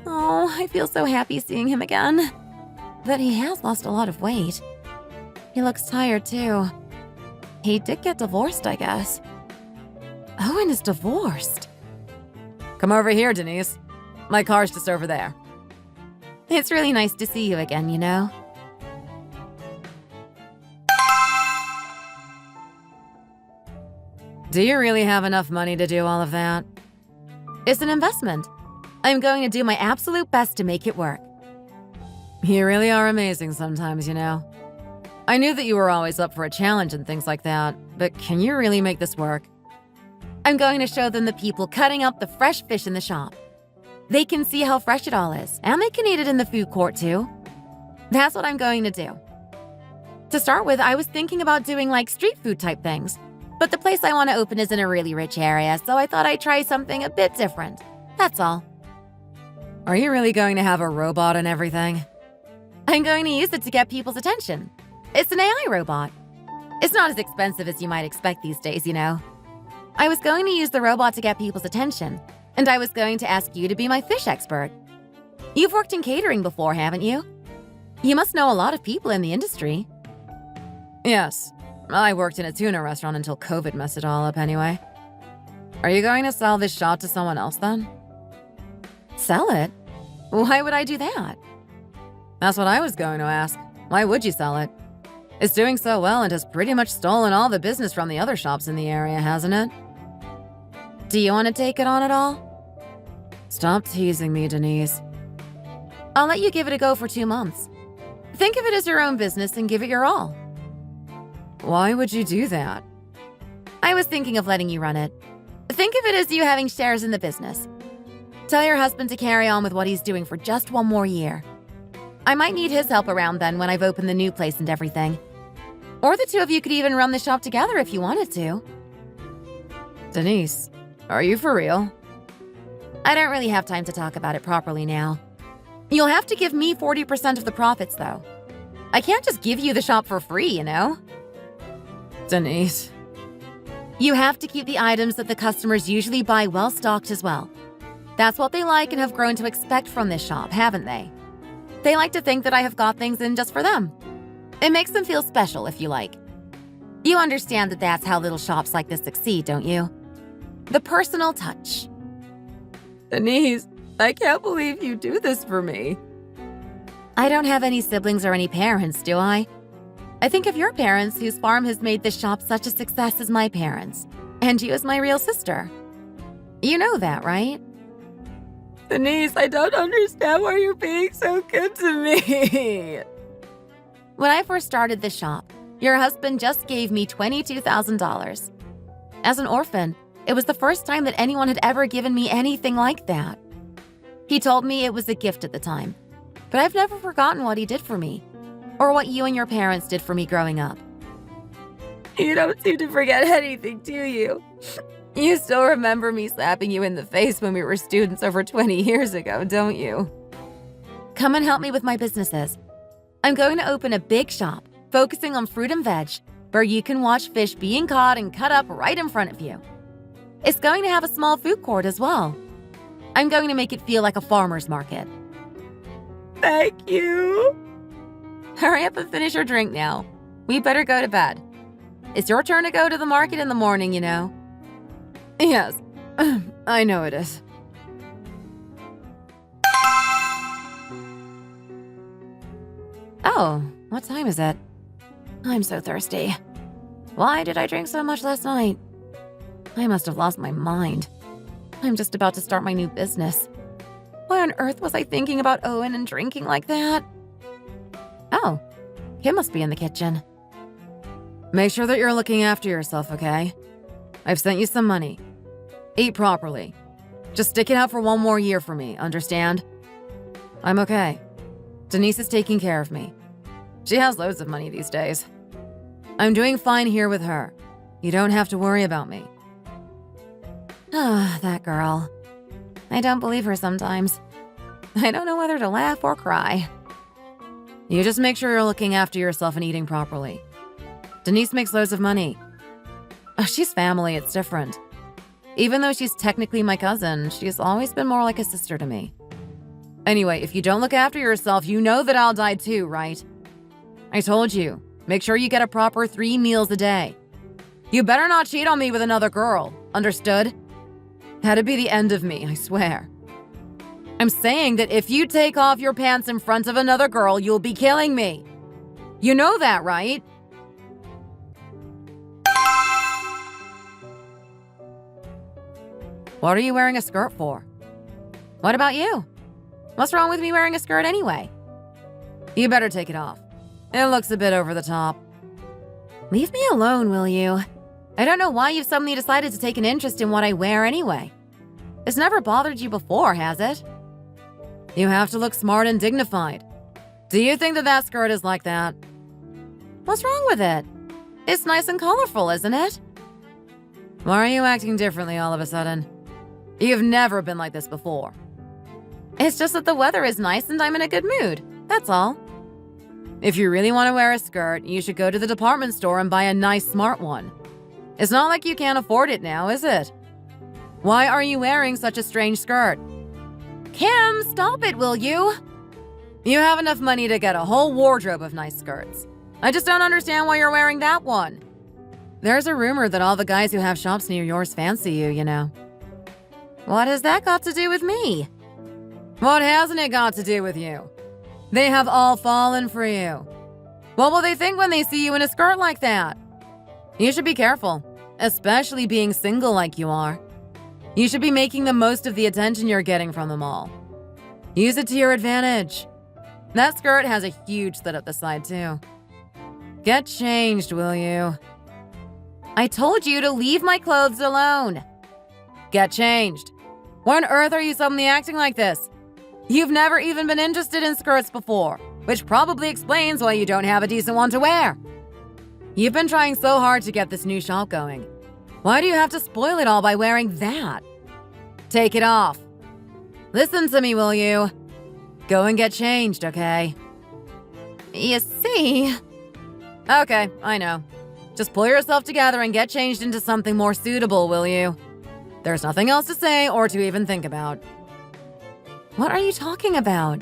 Oh, I feel so happy seeing him again. But he has lost a lot of weight. He looks tired, too. He did get divorced, I guess. Owen is divorced. Come over here, Denise. My car's just over there. It's really nice to see you again, you know? Do you really have enough money to do all of that? It's an investment. I'm going to do my absolute best to make it work. You really are amazing sometimes, you know. I knew that you were always up for a challenge and things like that, but can you really make this work? I'm going to show them the people cutting up the fresh fish in the shop. They can see how fresh it all is, and they can eat it in the food court too. That's what I'm going to do. To start with, I was thinking about doing like street food type things, but the place I want to open is in a really rich area, so I thought I'd try something a bit different. That's all. Are you really going to have a robot and everything? I'm going to use it to get people's attention. It's an AI robot. It's not as expensive as you might expect these days, you know. I was going to use the robot to get people's attention, and I was going to ask you to be my fish expert. You've worked in catering before, haven't you? You must know a lot of people in the industry. Yes. I worked in a tuna restaurant until COVID messed it all up anyway. Are you going to sell this shop to someone else then? Sell it? Why would I do that? That's what I was going to ask. Why would you sell it? It's doing so well and has pretty much stolen all the business from the other shops in the area, hasn't it? Do you want to take it on at all? Stop teasing me, Denise. I'll let you give it a go for 2 months. Think of it as your own business and give it your all. Why would you do that? I was thinking of letting you run it. Think of it as you having shares in the business. Tell your husband to carry on with what he's doing for just 1 more year. I might need his help around then when I've opened the new place and everything. Or the two of you could even run the shop together if you wanted to. Denise, are you for real? I don't really have time to talk about it properly now. You'll have to give me 40% of the profits, though. I can't just give you the shop for free, you know? Denise. You have to keep the items that the customers usually buy well stocked as well. That's what they like and have grown to expect from this shop, haven't they? They like to think that I have got things in just for them. It makes them feel special, if you like. You understand that that's how little shops like this succeed, don't you? The personal touch. Denise, I can't believe you do this for me. I don't have any siblings or any parents, do I? I think of your parents whose farm has made this shop such a success as my parents, and you as my real sister. You know that, right? Denise, I don't understand why you're being so good to me. When I first started this shop, your husband just gave me $22,000. As an orphan, it was the first time that anyone had ever given me anything like that. He told me it was a gift at the time, but I've never forgotten what he did for me, or what you and your parents did for me growing up. You don't seem to forget anything, do you? You still remember me slapping you in the face when we were students over 20 years ago, don't you? Come and help me with my businesses. I'm going to open a big shop, focusing on fruit and veg, where you can watch fish being caught and cut up right in front of you. It's going to have a small food court as well. I'm going to make it feel like a farmer's market. Thank you. Hurry up and finish your drink now. We better go to bed. It's your turn to go to the market in the morning, you know. Yes, I know it is. Oh, what time is it? I'm so thirsty. Why did I drink so much last night? I must have lost my mind. I'm just about to start my new business. Why on earth was I thinking about Owen and drinking like that? Oh, Kim must be in the kitchen. Make sure that you're looking after yourself, okay? I've sent you some money. Eat properly. Just stick it out for 1 more year for me, understand? I'm okay. Denise is taking care of me. She has loads of money these days. I'm doing fine here with her. You don't have to worry about me. Ah, that girl. I don't believe her sometimes. I don't know whether to laugh or cry. You just make sure you're looking after yourself and eating properly. Denise makes loads of money. Oh, she's family, it's different. Even though she's technically my cousin, she's always been more like a sister to me. Anyway, if you don't look after yourself, you know that I'll die too, right? I told you, make sure you get a proper 3 meals a day. You better not cheat on me with another girl, understood? That'd be the end of me, I swear. I'm saying that if you take off your pants in front of another girl, you'll be killing me. You know that, right? What are you wearing a skirt for? What about you? What's wrong with me wearing a skirt anyway? You better take it off. It looks a bit over the top. Leave me alone, will you? I don't know why you've suddenly decided to take an interest in what I wear anyway. It's never bothered you before, has it? You have to look smart and dignified. Do you think that that skirt is like that? What's wrong with it? It's nice and colorful, isn't it? Why are you acting differently all of a sudden? You've never been like this before. It's just that the weather is nice and I'm in a good mood. That's all. If you really want to wear a skirt, you should go to the department store and buy a nice, smart one. It's not like you can't afford it now, is it? Why are you wearing such a strange skirt? Kim, stop it, will you? You have enough money to get a whole wardrobe of nice skirts. I just don't understand why you're wearing that one. There's a rumor that all the guys who have shops near yours fancy you, you know. What has that got to do with me? What hasn't it got to do with you? They have all fallen for you. What will they think when they see you in a skirt like that? You should be careful, especially being single like you are. You should be making the most of the attention you're getting from them all. Use it to your advantage. That skirt has a huge slit up the side, too. Get changed, will you? I told you to leave my clothes alone. Get changed. Why on earth are you suddenly acting like this? You've never even been interested in skirts before, which probably explains why you don't have a decent one to wear. You've been trying so hard to get this new shop going. Why do you have to spoil it all by wearing that? Take it off. Listen to me, will you? Go and get changed, okay? You see... Okay, I know. Just pull yourself together and get changed into something more suitable, will you? There's nothing else to say or to even think about. What are you talking about?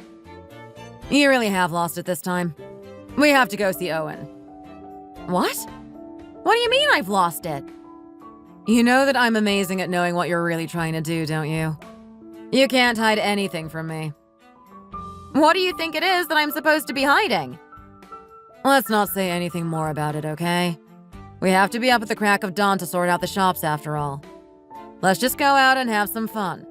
You really have lost it this time. We have to go see Owen. What? What do you mean I've lost it? You know that I'm amazing at knowing what you're really trying to do, don't you? You can't hide anything from me. What do you think it is that I'm supposed to be hiding? Let's not say anything more about it, okay? We have to be up at the crack of dawn to sort out the shops after all. Let's just go out and have some fun.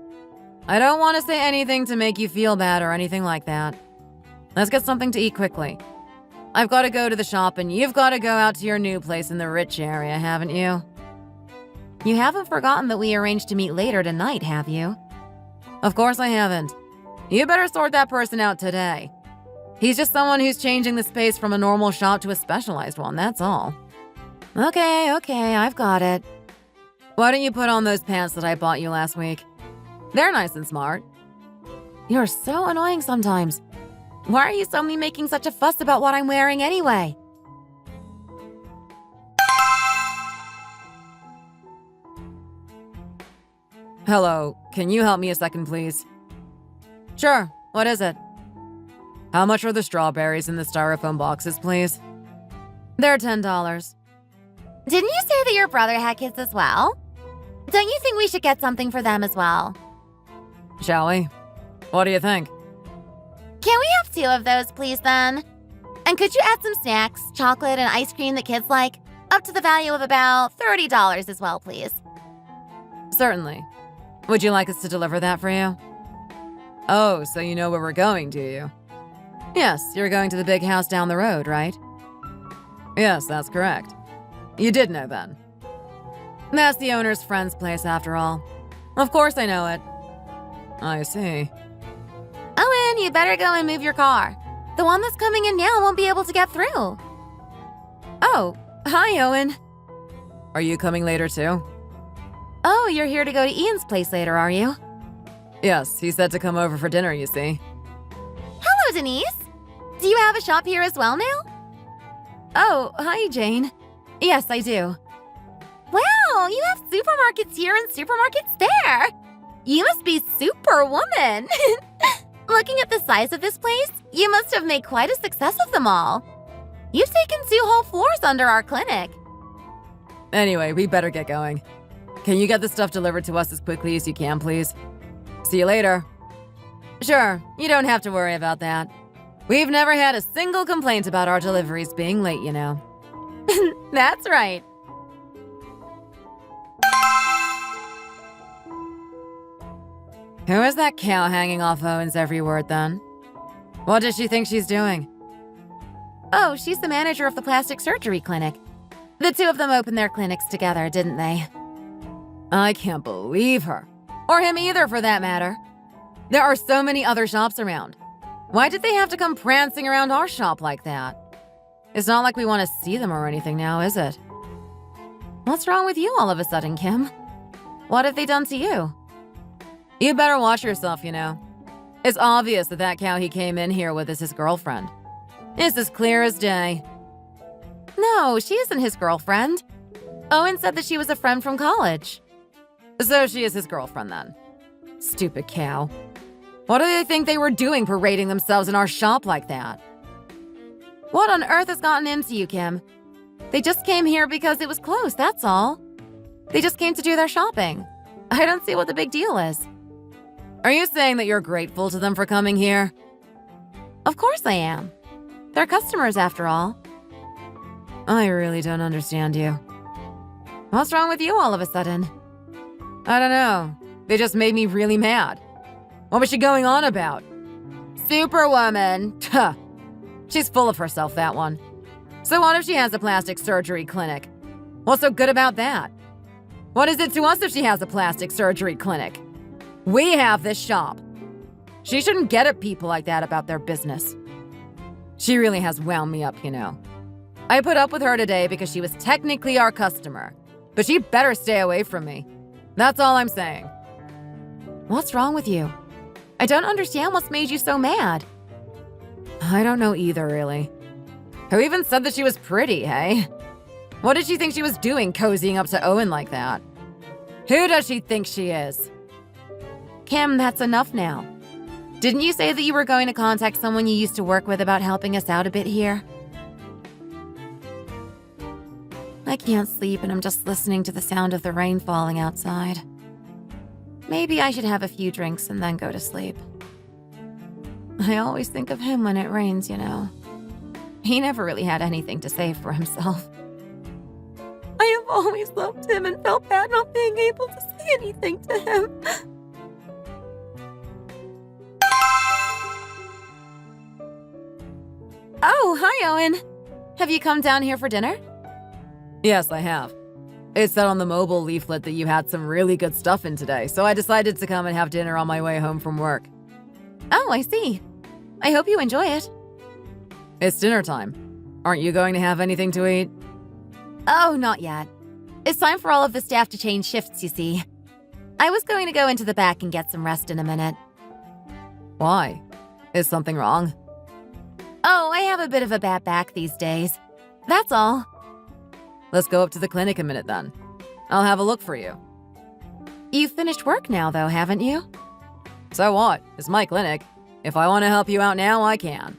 I don't want to say anything to make you feel bad or anything like that. Let's get something to eat quickly. I've got to go to the shop and you've got to go out to your new place in the rich area, haven't you? You haven't forgotten that we arranged to meet later tonight, have you? Of course I haven't. You better sort that person out today. He's just someone who's changing the space from a normal shop to a specialized one, that's all. Okay, I've got it. Why don't you put on those pants that I bought you last week? They're nice and smart. You're so annoying sometimes. Why are you suddenly making such a fuss about what I'm wearing anyway? Hello, can you help me a second, please? Sure, what is it? How much are the strawberries in the styrofoam boxes, please? They're $10. Didn't you say that your brother had kids as well? Don't you think we should get something for them as well? Shall we? What do you think? Can we have 2 of those, please, then? And could you add some snacks, chocolate, and ice cream that kids like? Up to the value of about $30 as well, please. Certainly. Would you like us to deliver that for you? Oh, so you know where we're going, do you? Yes, you're going to the big house down the road, right? Yes, that's correct. You did know then. That's the owner's friend's place, after all. Of course I know it. I see. Owen, you better go and move your car. The one that's coming in now won't be able to get through. Oh, hi, Owen. Are you coming later, too? Oh, you're here to go to Ian's place later, are you? Yes, he said to come over for dinner, you see. Hello, Denise. Do you have a shop here as well now? Oh, hi, Jane. Yes, I do. Wow, you have supermarkets here and supermarkets there. You must be superwoman. Looking at the size of this place, you must have made quite a success of them all. You've taken 2 whole floors under our clinic. Anyway, we better get going. Can you get the stuff delivered to us as quickly as you can, please? See you later. Sure, you don't have to worry about that. We've never had a single complaint about our deliveries being late, you know. That's right. Who is that cow hanging off Owen's every word, then? What does she think she's doing? Oh, she's the manager of the plastic surgery clinic. The 2 of them opened their clinics together, didn't they? I can't believe her. Or him either, for that matter. There are so many other shops around. Why did they have to come prancing around our shop like that? It's not like we want to see them or anything now, is it? What's wrong with you all of a sudden, Kim? What have they done to you? You better watch yourself, you know. It's obvious that that cow he came in here with is his girlfriend. It's as clear as day. No, she isn't his girlfriend. Owen said that she was a friend from college. So she is his girlfriend, then. Stupid cow. What do they think they were doing parading themselves in our shop like that? What on earth has gotten into you, Kim? They just came here because it was close, that's all. They just came to do their shopping. I don't see what the big deal is. Are you saying that you're grateful to them for coming here? Of course I am. They're customers, after all. I really don't understand you. What's wrong with you all of a sudden? I don't know. They just made me really mad. What was she going on about? Superwoman. Tuh. She's full of herself, that one. So what if she has a plastic surgery clinic? What's so good about that? What is it to us if she has a plastic surgery clinic? We have this shop. She shouldn't get at people like that about their business. She really has wound me up, you know. I put up with her today because she was technically our customer, but she better stay away from me. That's all I'm saying. What's wrong with you? I don't understand what's made you so mad. I don't know either, really. Who even said that she was pretty, hey? What did she think she was doing cozying up to Owen like that? Who does she think she is? Kim, that's enough now. Didn't you say that you were going to contact someone you used to work with about helping us out a bit here? I can't sleep and I'm just listening to the sound of the rain falling outside. Maybe I should have a few drinks and then go to sleep. I always think of him when it rains, you know. He never really had anything to say for himself. I have always loved him and felt bad not being able to say anything to him. Oh, hi, Owen. Have you come down here for dinner? Yes, I have. It said on the mobile leaflet that you had some really good stuff in today, so I decided to come and have dinner on my way home from work. Oh, I see. I hope you enjoy it. It's dinner time. Aren't you going to have anything to eat? Oh, not yet. It's time for all of the staff to change shifts, you see. I was going to go into the back and get some rest in a minute. Why? Is something wrong? Oh, I have a bit of a bad back these days. That's all. Let's go up to the clinic a minute then. I'll have a look for you. You've finished work now, though, haven't you? So what? It's my clinic. If I want to help you out now, I can.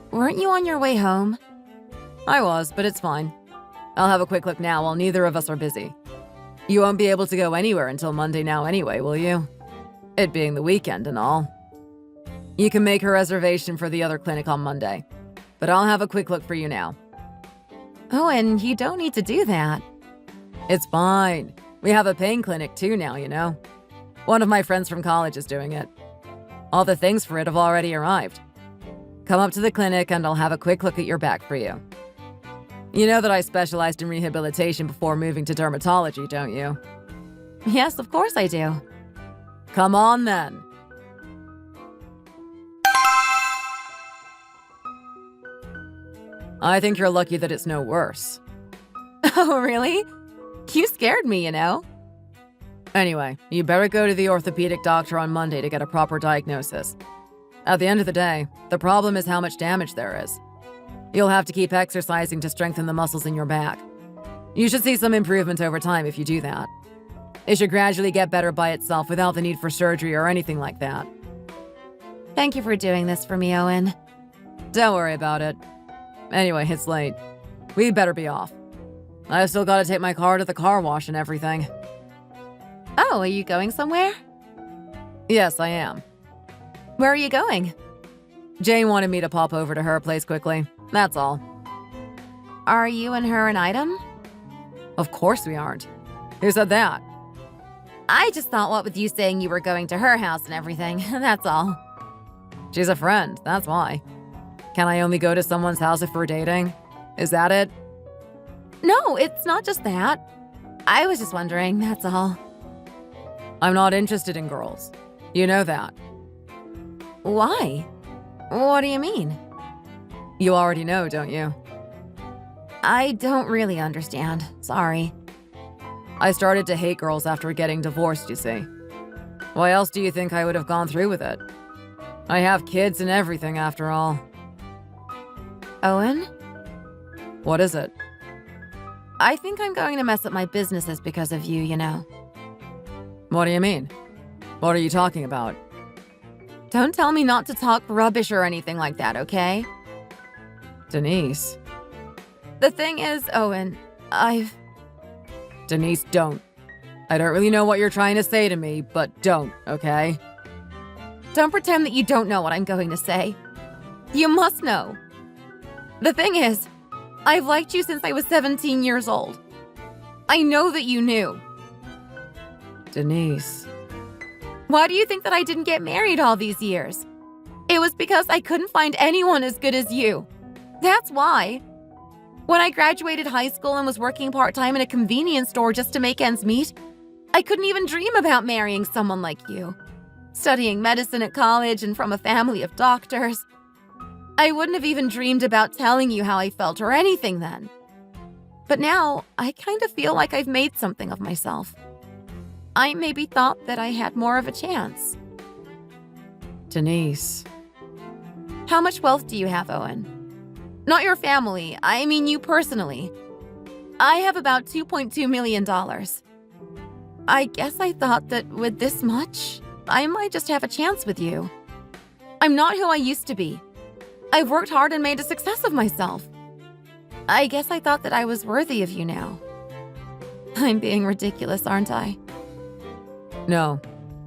Weren't you on your way home? I was, but it's fine. I'll have a quick look now while neither of us are busy. You won't be able to go anywhere until Monday now anyway, will you? It being the weekend and all. You can make a reservation for the other clinic on Monday, but I'll have a quick look for you now. Oh, and you don't need to do that. It's fine. We have a pain clinic too now, you know. One of my friends from college is doing it. All the things for it have already arrived. Come up to the clinic and I'll have a quick look at your back for you. You know that I specialized in rehabilitation before moving to dermatology, don't you? Yes, of course I do. Come on then. I think you're lucky that it's no worse. Oh, really? You scared me, you know. Anyway, you better go to the orthopedic doctor on Monday to get a proper diagnosis. At the end of the day, the problem is how much damage there is. You'll have to keep exercising to strengthen the muscles in your back. You should see some improvement over time if you do that. It should gradually get better by itself without the need for surgery or anything like that. Thank you for doing this for me, Owen. Don't worry about it. Anyway, it's late. We'd better be off. I've still got to take my car to the car wash and everything. Oh, are you going somewhere? Yes, I am. Where are you going? Jane wanted me to pop over to her place quickly. That's all. Are you and her an item? Of course we aren't. Who said that? I just thought what with you saying you were going to her house and everything, that's all. She's a friend, that's why. Can I only go to someone's house if we're dating? Is that it? No, it's not just that. I was just wondering, that's all. I'm not interested in girls. You know that. Why? What do you mean? You already know, don't you? I don't really understand. Sorry. I started to hate girls after getting divorced, you see. Why else do you think I would have gone through with it? I have kids and everything after all. Owen? What is it? I think I'm going to mess up my businesses because of you, you know. What do you mean? What are you talking about? Don't tell me not to talk rubbish or anything like that, okay? Denise. The thing is, Owen, Denise, don't. I don't really know what you're trying to say to me, but don't, okay? Don't pretend that you don't know what I'm going to say. You must know. The thing is, I've liked you since I was 17 years old. I know that you knew. Denise. Why do you think that I didn't get married all these years? It was because I couldn't find anyone as good as you. That's why. When I graduated high school and was working part-time in a convenience store just to make ends meet, I couldn't even dream about marrying someone like you. Studying medicine at college and from a family of doctors. I wouldn't have even dreamed about telling you how I felt or anything then. But now, I kind of feel like I've made something of myself. I maybe thought that I had more of a chance. Denise. How much wealth do you have, Owen? Not your family, I mean you personally. I have about $2.2 million. I guess I thought that with this much, I might just have a chance with you. I'm not who I used to be. I've worked hard and made a success of myself. I guess I thought that I was worthy of you now. I'm being ridiculous, aren't I? No,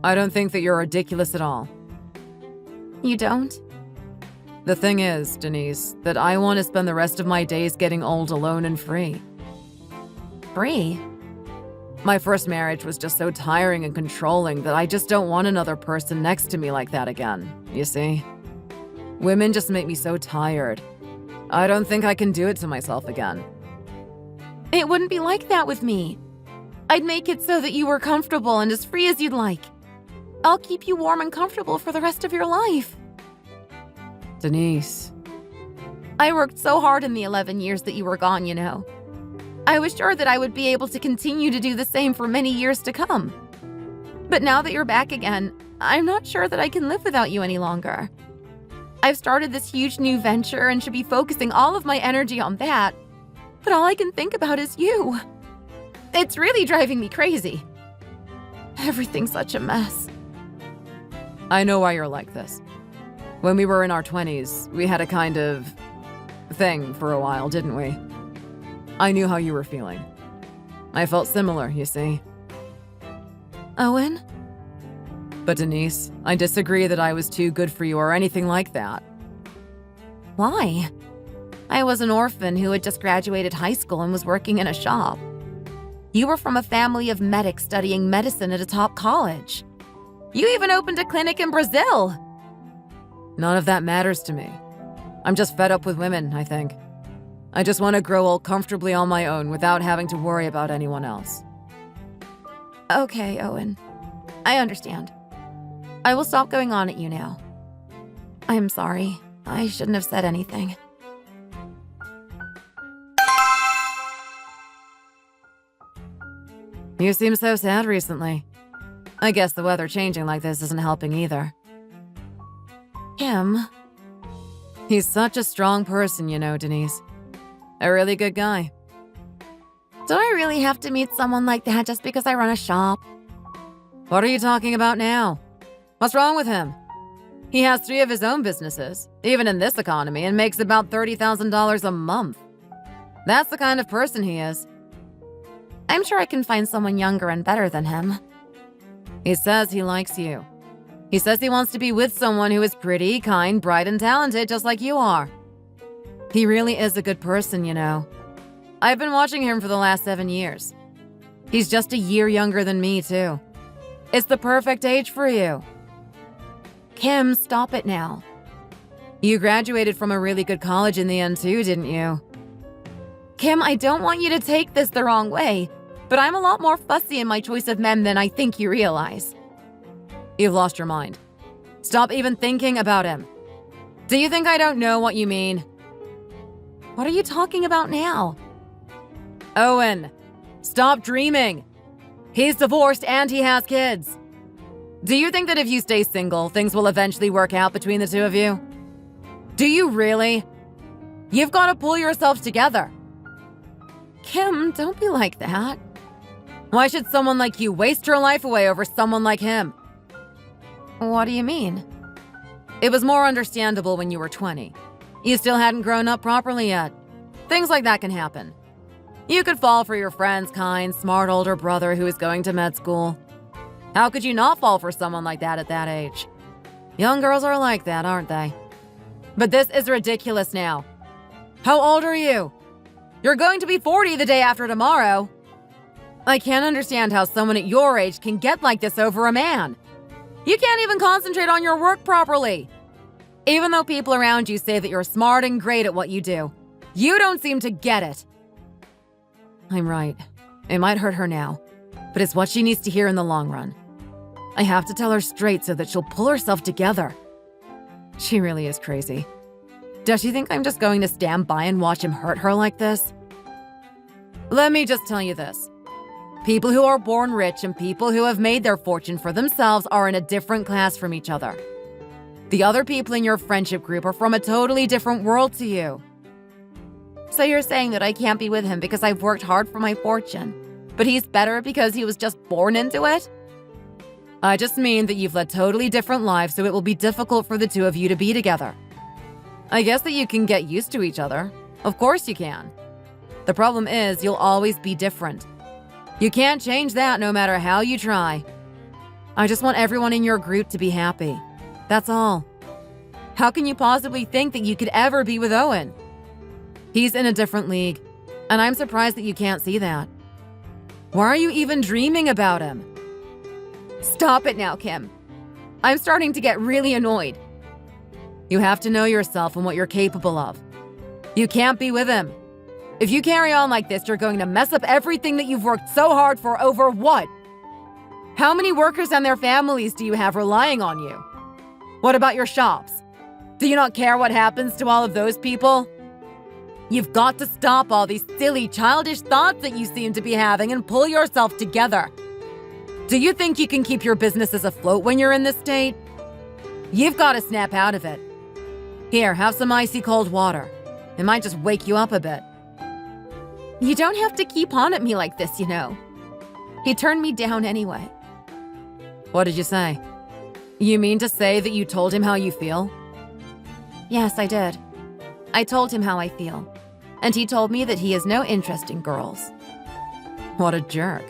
I don't think that you're ridiculous at all. You don't? The thing is, Denise, that I want to spend the rest of my days getting old alone and free. Free? My first marriage was just so tiring and controlling that I just don't want another person next to me like that again, you see? Women just make me so tired. I don't think I can do it to myself again. It wouldn't be like that with me. I'd make it so that you were comfortable and as free as you'd like. I'll keep you warm and comfortable for the rest of your life. Denise. I worked so hard in the 11 years that you were gone, you know. I was sure that I would be able to continue to do the same for many years to come. But now that you're back again, I'm not sure that I can live without you any longer. I've started this huge new venture and should be focusing all of my energy on that, but all I can think about is you. It's really driving me crazy. Everything's such a mess. I know why you're like this. When we were in our 20s, we had a kind of thing for a while, didn't we? I knew how you were feeling. I felt similar, you see. Owen? But Denise, I disagree that I was too good for you or anything like that. Why? I was an orphan who had just graduated high school and was working in a shop. You were from a family of medics studying medicine at a top college. You even opened a clinic in Brazil. None of that matters to me. I'm just fed up with women, I think. I just want to grow old comfortably on my own without having to worry about anyone else. Okay, Owen. I understand. I will stop going on at you now. I'm sorry. I shouldn't have said anything. You seem so sad recently. I guess the weather changing like this isn't helping either. Kim. He's such a strong person, you know, Denise. A really good guy. Do I really have to meet someone like that just because I run a shop? What are you talking about now? What's wrong with him? He has 3 of his own businesses, even in this economy, and makes about $30,000 a month. That's the kind of person he is. I'm sure I can find someone younger and better than him. He says he likes you. He says he wants to be with someone who is pretty, kind, bright, and talented, just like you are. He really is a good person, you know. I've been watching him for the last 7 years. He's just a year younger than me, too. It's the perfect age for you. Kim, stop it now. You graduated from a really good college in the end, too, didn't you? Kim, I don't want you to take this the wrong way, but I'm a lot more fussy in my choice of men than I think you realize. You've lost your mind. Stop even thinking about him. Do you think I don't know what you mean? What are you talking about now? Owen, stop dreaming. He's divorced and he has kids. Do you think that if you stay single, things will eventually work out between the two of you? Do you really? You've got to pull yourself together. Kim, don't be like that. Why should someone like you waste your life away over someone like him? What do you mean? It was more understandable when you were 20. You still hadn't grown up properly yet. Things like that can happen. You could fall for your friend's kind, smart older brother who is going to med school. How could you not fall for someone like that at that age? Young girls are like that, aren't they? But this is ridiculous now. How old are you? You're going to be 40 the day after tomorrow. I can't understand how someone at your age can get like this over a man. You can't even concentrate on your work properly. Even though people around you say that you're smart and great at what you do, you don't seem to get it. I'm right. It might hurt her now, but it's what she needs to hear in the long run. I have to tell her straight so that she'll pull herself together. She really is crazy. Does she think I'm just going to stand by and watch him hurt her like this? Let me just tell you this. People who are born rich and people who have made their fortune for themselves are in a different class from each other. The other people in your friendship group are from a totally different world to you. So you're saying that I can't be with him because I've worked hard for my fortune, but he's better because he was just born into it? I just mean that you've led totally different lives, so it will be difficult for the two of you to be together. I guess that you can get used to each other. Of course you can. The problem is you'll always be different. You can't change that no matter how you try. I just want everyone in your group to be happy. That's all. How can you possibly think that you could ever be with Owen? He's in a different league, and I'm surprised that you can't see that. Why are you even dreaming about him? Stop it now, Kim. I'm starting to get really annoyed. You have to know yourself and what you're capable of. You can't be with him. If you carry on like this, you're going to mess up everything that you've worked so hard for over what? How many workers and their families do you have relying on you? What about your shops? Do you not care what happens to all of those people? You've got to stop all these silly, childish thoughts that you seem to be having and pull yourself together. Do you think you can keep your businesses afloat when you're in this state? You've got to snap out of it. Here, have some icy cold water. It might just wake you up a bit. You don't have to keep on at me like this, you know. He turned me down anyway. What did you say? You mean to say that you told him how you feel? Yes, I did. I told him how I feel, and he told me that he has no interest in girls. What a jerk.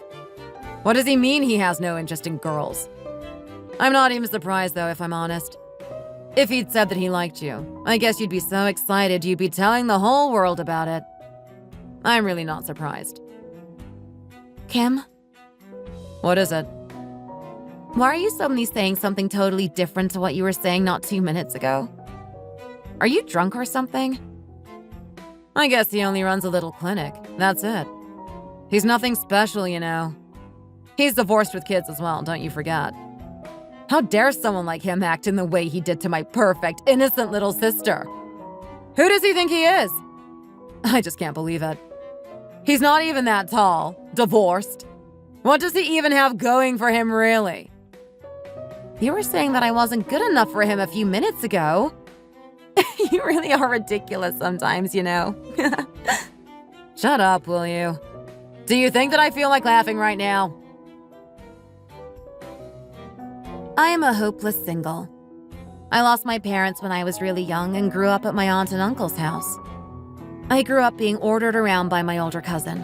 What does he mean he has no interest in girls? I'm not even surprised, though, if I'm honest. If he'd said that he liked you, I guess you'd be so excited you'd be telling the whole world about it. I'm really not surprised. Kim? What is it? Why are you suddenly saying something totally different to what you were saying not 2 minutes ago? Are you drunk or something? I guess he only runs a little clinic. That's it. He's nothing special, you know. He's divorced with kids as well, don't you forget. How dare someone like him act in the way he did to my perfect, innocent little sister? Who does he think he is? I just can't believe it. He's not even that tall, divorced. What does he even have going for him, really? You were saying that I wasn't good enough for him a few minutes ago. You really are ridiculous sometimes, you know. Shut up, will you? Do you think that I feel like laughing right now? I am a hopeless single. I lost my parents when I was really young and grew up at my aunt and uncle's house. I grew up being ordered around by my older cousin.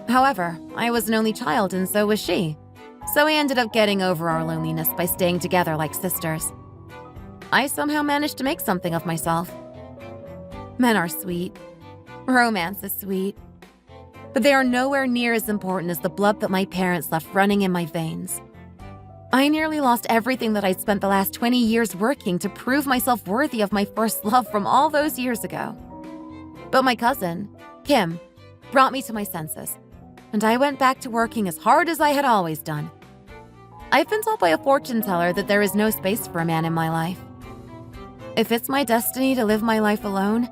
However, I was an only child and so was she. So we ended up getting over our loneliness by staying together like sisters. I somehow managed to make something of myself. Men are sweet. Romance is sweet. But they are nowhere near as important as the blood that my parents left running in my veins. I nearly lost everything that I'd spent the last 20 years working to prove myself worthy of my first love from all those years ago. But my cousin, Kim, brought me to my senses, and I went back to working as hard as I had always done. I've been told by a fortune teller that there is no space for a man in my life. If it's my destiny to live my life alone,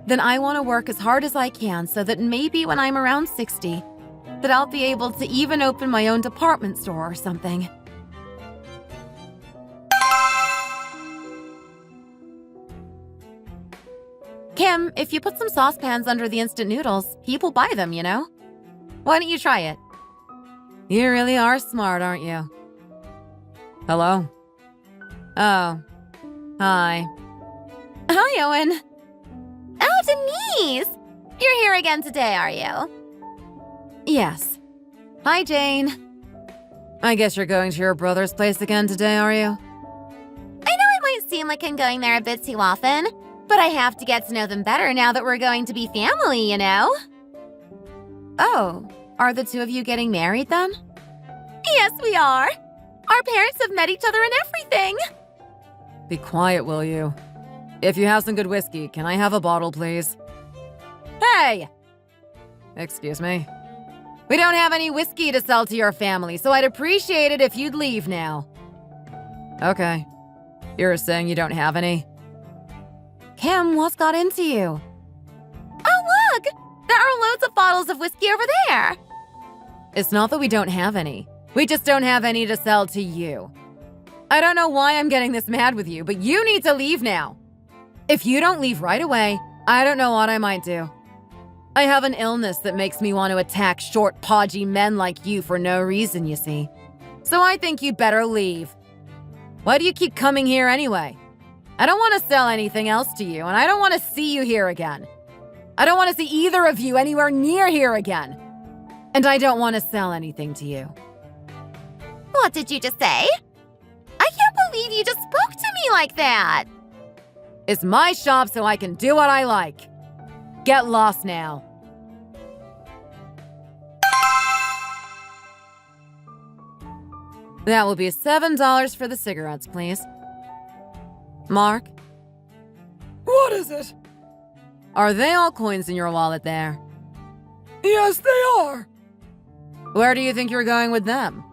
then I want to work as hard as I can so that maybe when I'm around 60, that I'll be able to even open my own department store or something. Kim, if you put some saucepans under the instant noodles, people buy them, you know? Why don't you try it? You really are smart, aren't you? Hello? Oh. Hi. Hi, Owen. Oh, Denise! You're here again today, are you? Yes. Hi, Jane. I guess you're going to your brother's place again today, are you? I know it might seem like I'm going there a bit too often, but I have to get to know them better now that we're going to be family, you know? Oh, are the two of you getting married then? Yes, we are. Our parents have met each other and everything. Be quiet, will you? If you have some good whiskey, can I have a bottle, please? Hey! Excuse me. We don't have any whiskey to sell to your family, so I'd appreciate it if you'd leave now. Okay. You're saying you don't have any? Kim, what's got into you? Oh, look! There are loads of bottles of whiskey over there. It's not that we don't have any. We just don't have any to sell to you. I don't know why I'm getting this mad with you, but you need to leave now. If you don't leave right away, I don't know what I might do. I have an illness that makes me want to attack short, podgy men like you for no reason, you see. So I think you'd better leave. Why do you keep coming here anyway? I don't want to sell anything else to you, and I don't want to see you here again. I don't want to see either of you anywhere near here again. And I don't want to sell anything to you. What did you just say? I can't believe you just spoke to me like that. It's my shop, so I can do what I like. Get lost now. That will be $7 for the cigarettes, please. Mark, What is it? are they all coins in your wallet there? Yes, they are. Where do you think you're going with them?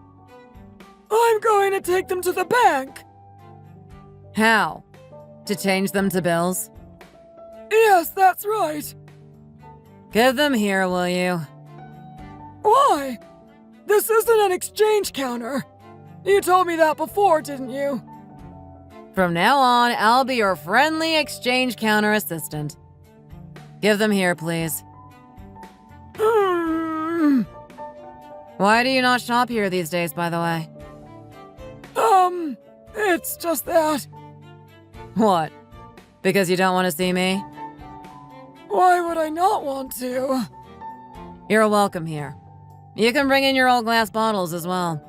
I'm going to take them to the bank. How? To change them to bills? Yes, that's right. Give them here, will you? Why? This isn't an exchange counter. You told me that before, didn't you? From now on, I'll be your friendly exchange counter assistant. Give them here, please. Why do you not shop here these days, by the way? It's just that. What? Because you don't want to see me? Why would I not want to? You're welcome here. You can bring in your old glass bottles as well.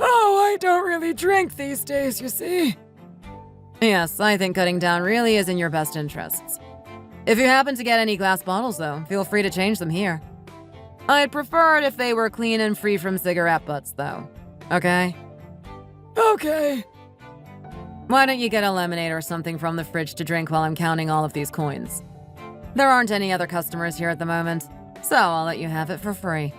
Oh, I don't really drink these days, you see. Yes, I think cutting down really is in your best interests. If you happen to get any glass bottles, though, feel free to change them here. I'd prefer it if they were clean and free from cigarette butts, though. Okay? Okay. Why don't you get a lemonade or something from the fridge to drink while I'm counting all of these coins? There aren't any other customers here at the moment, so I'll let you have it for free.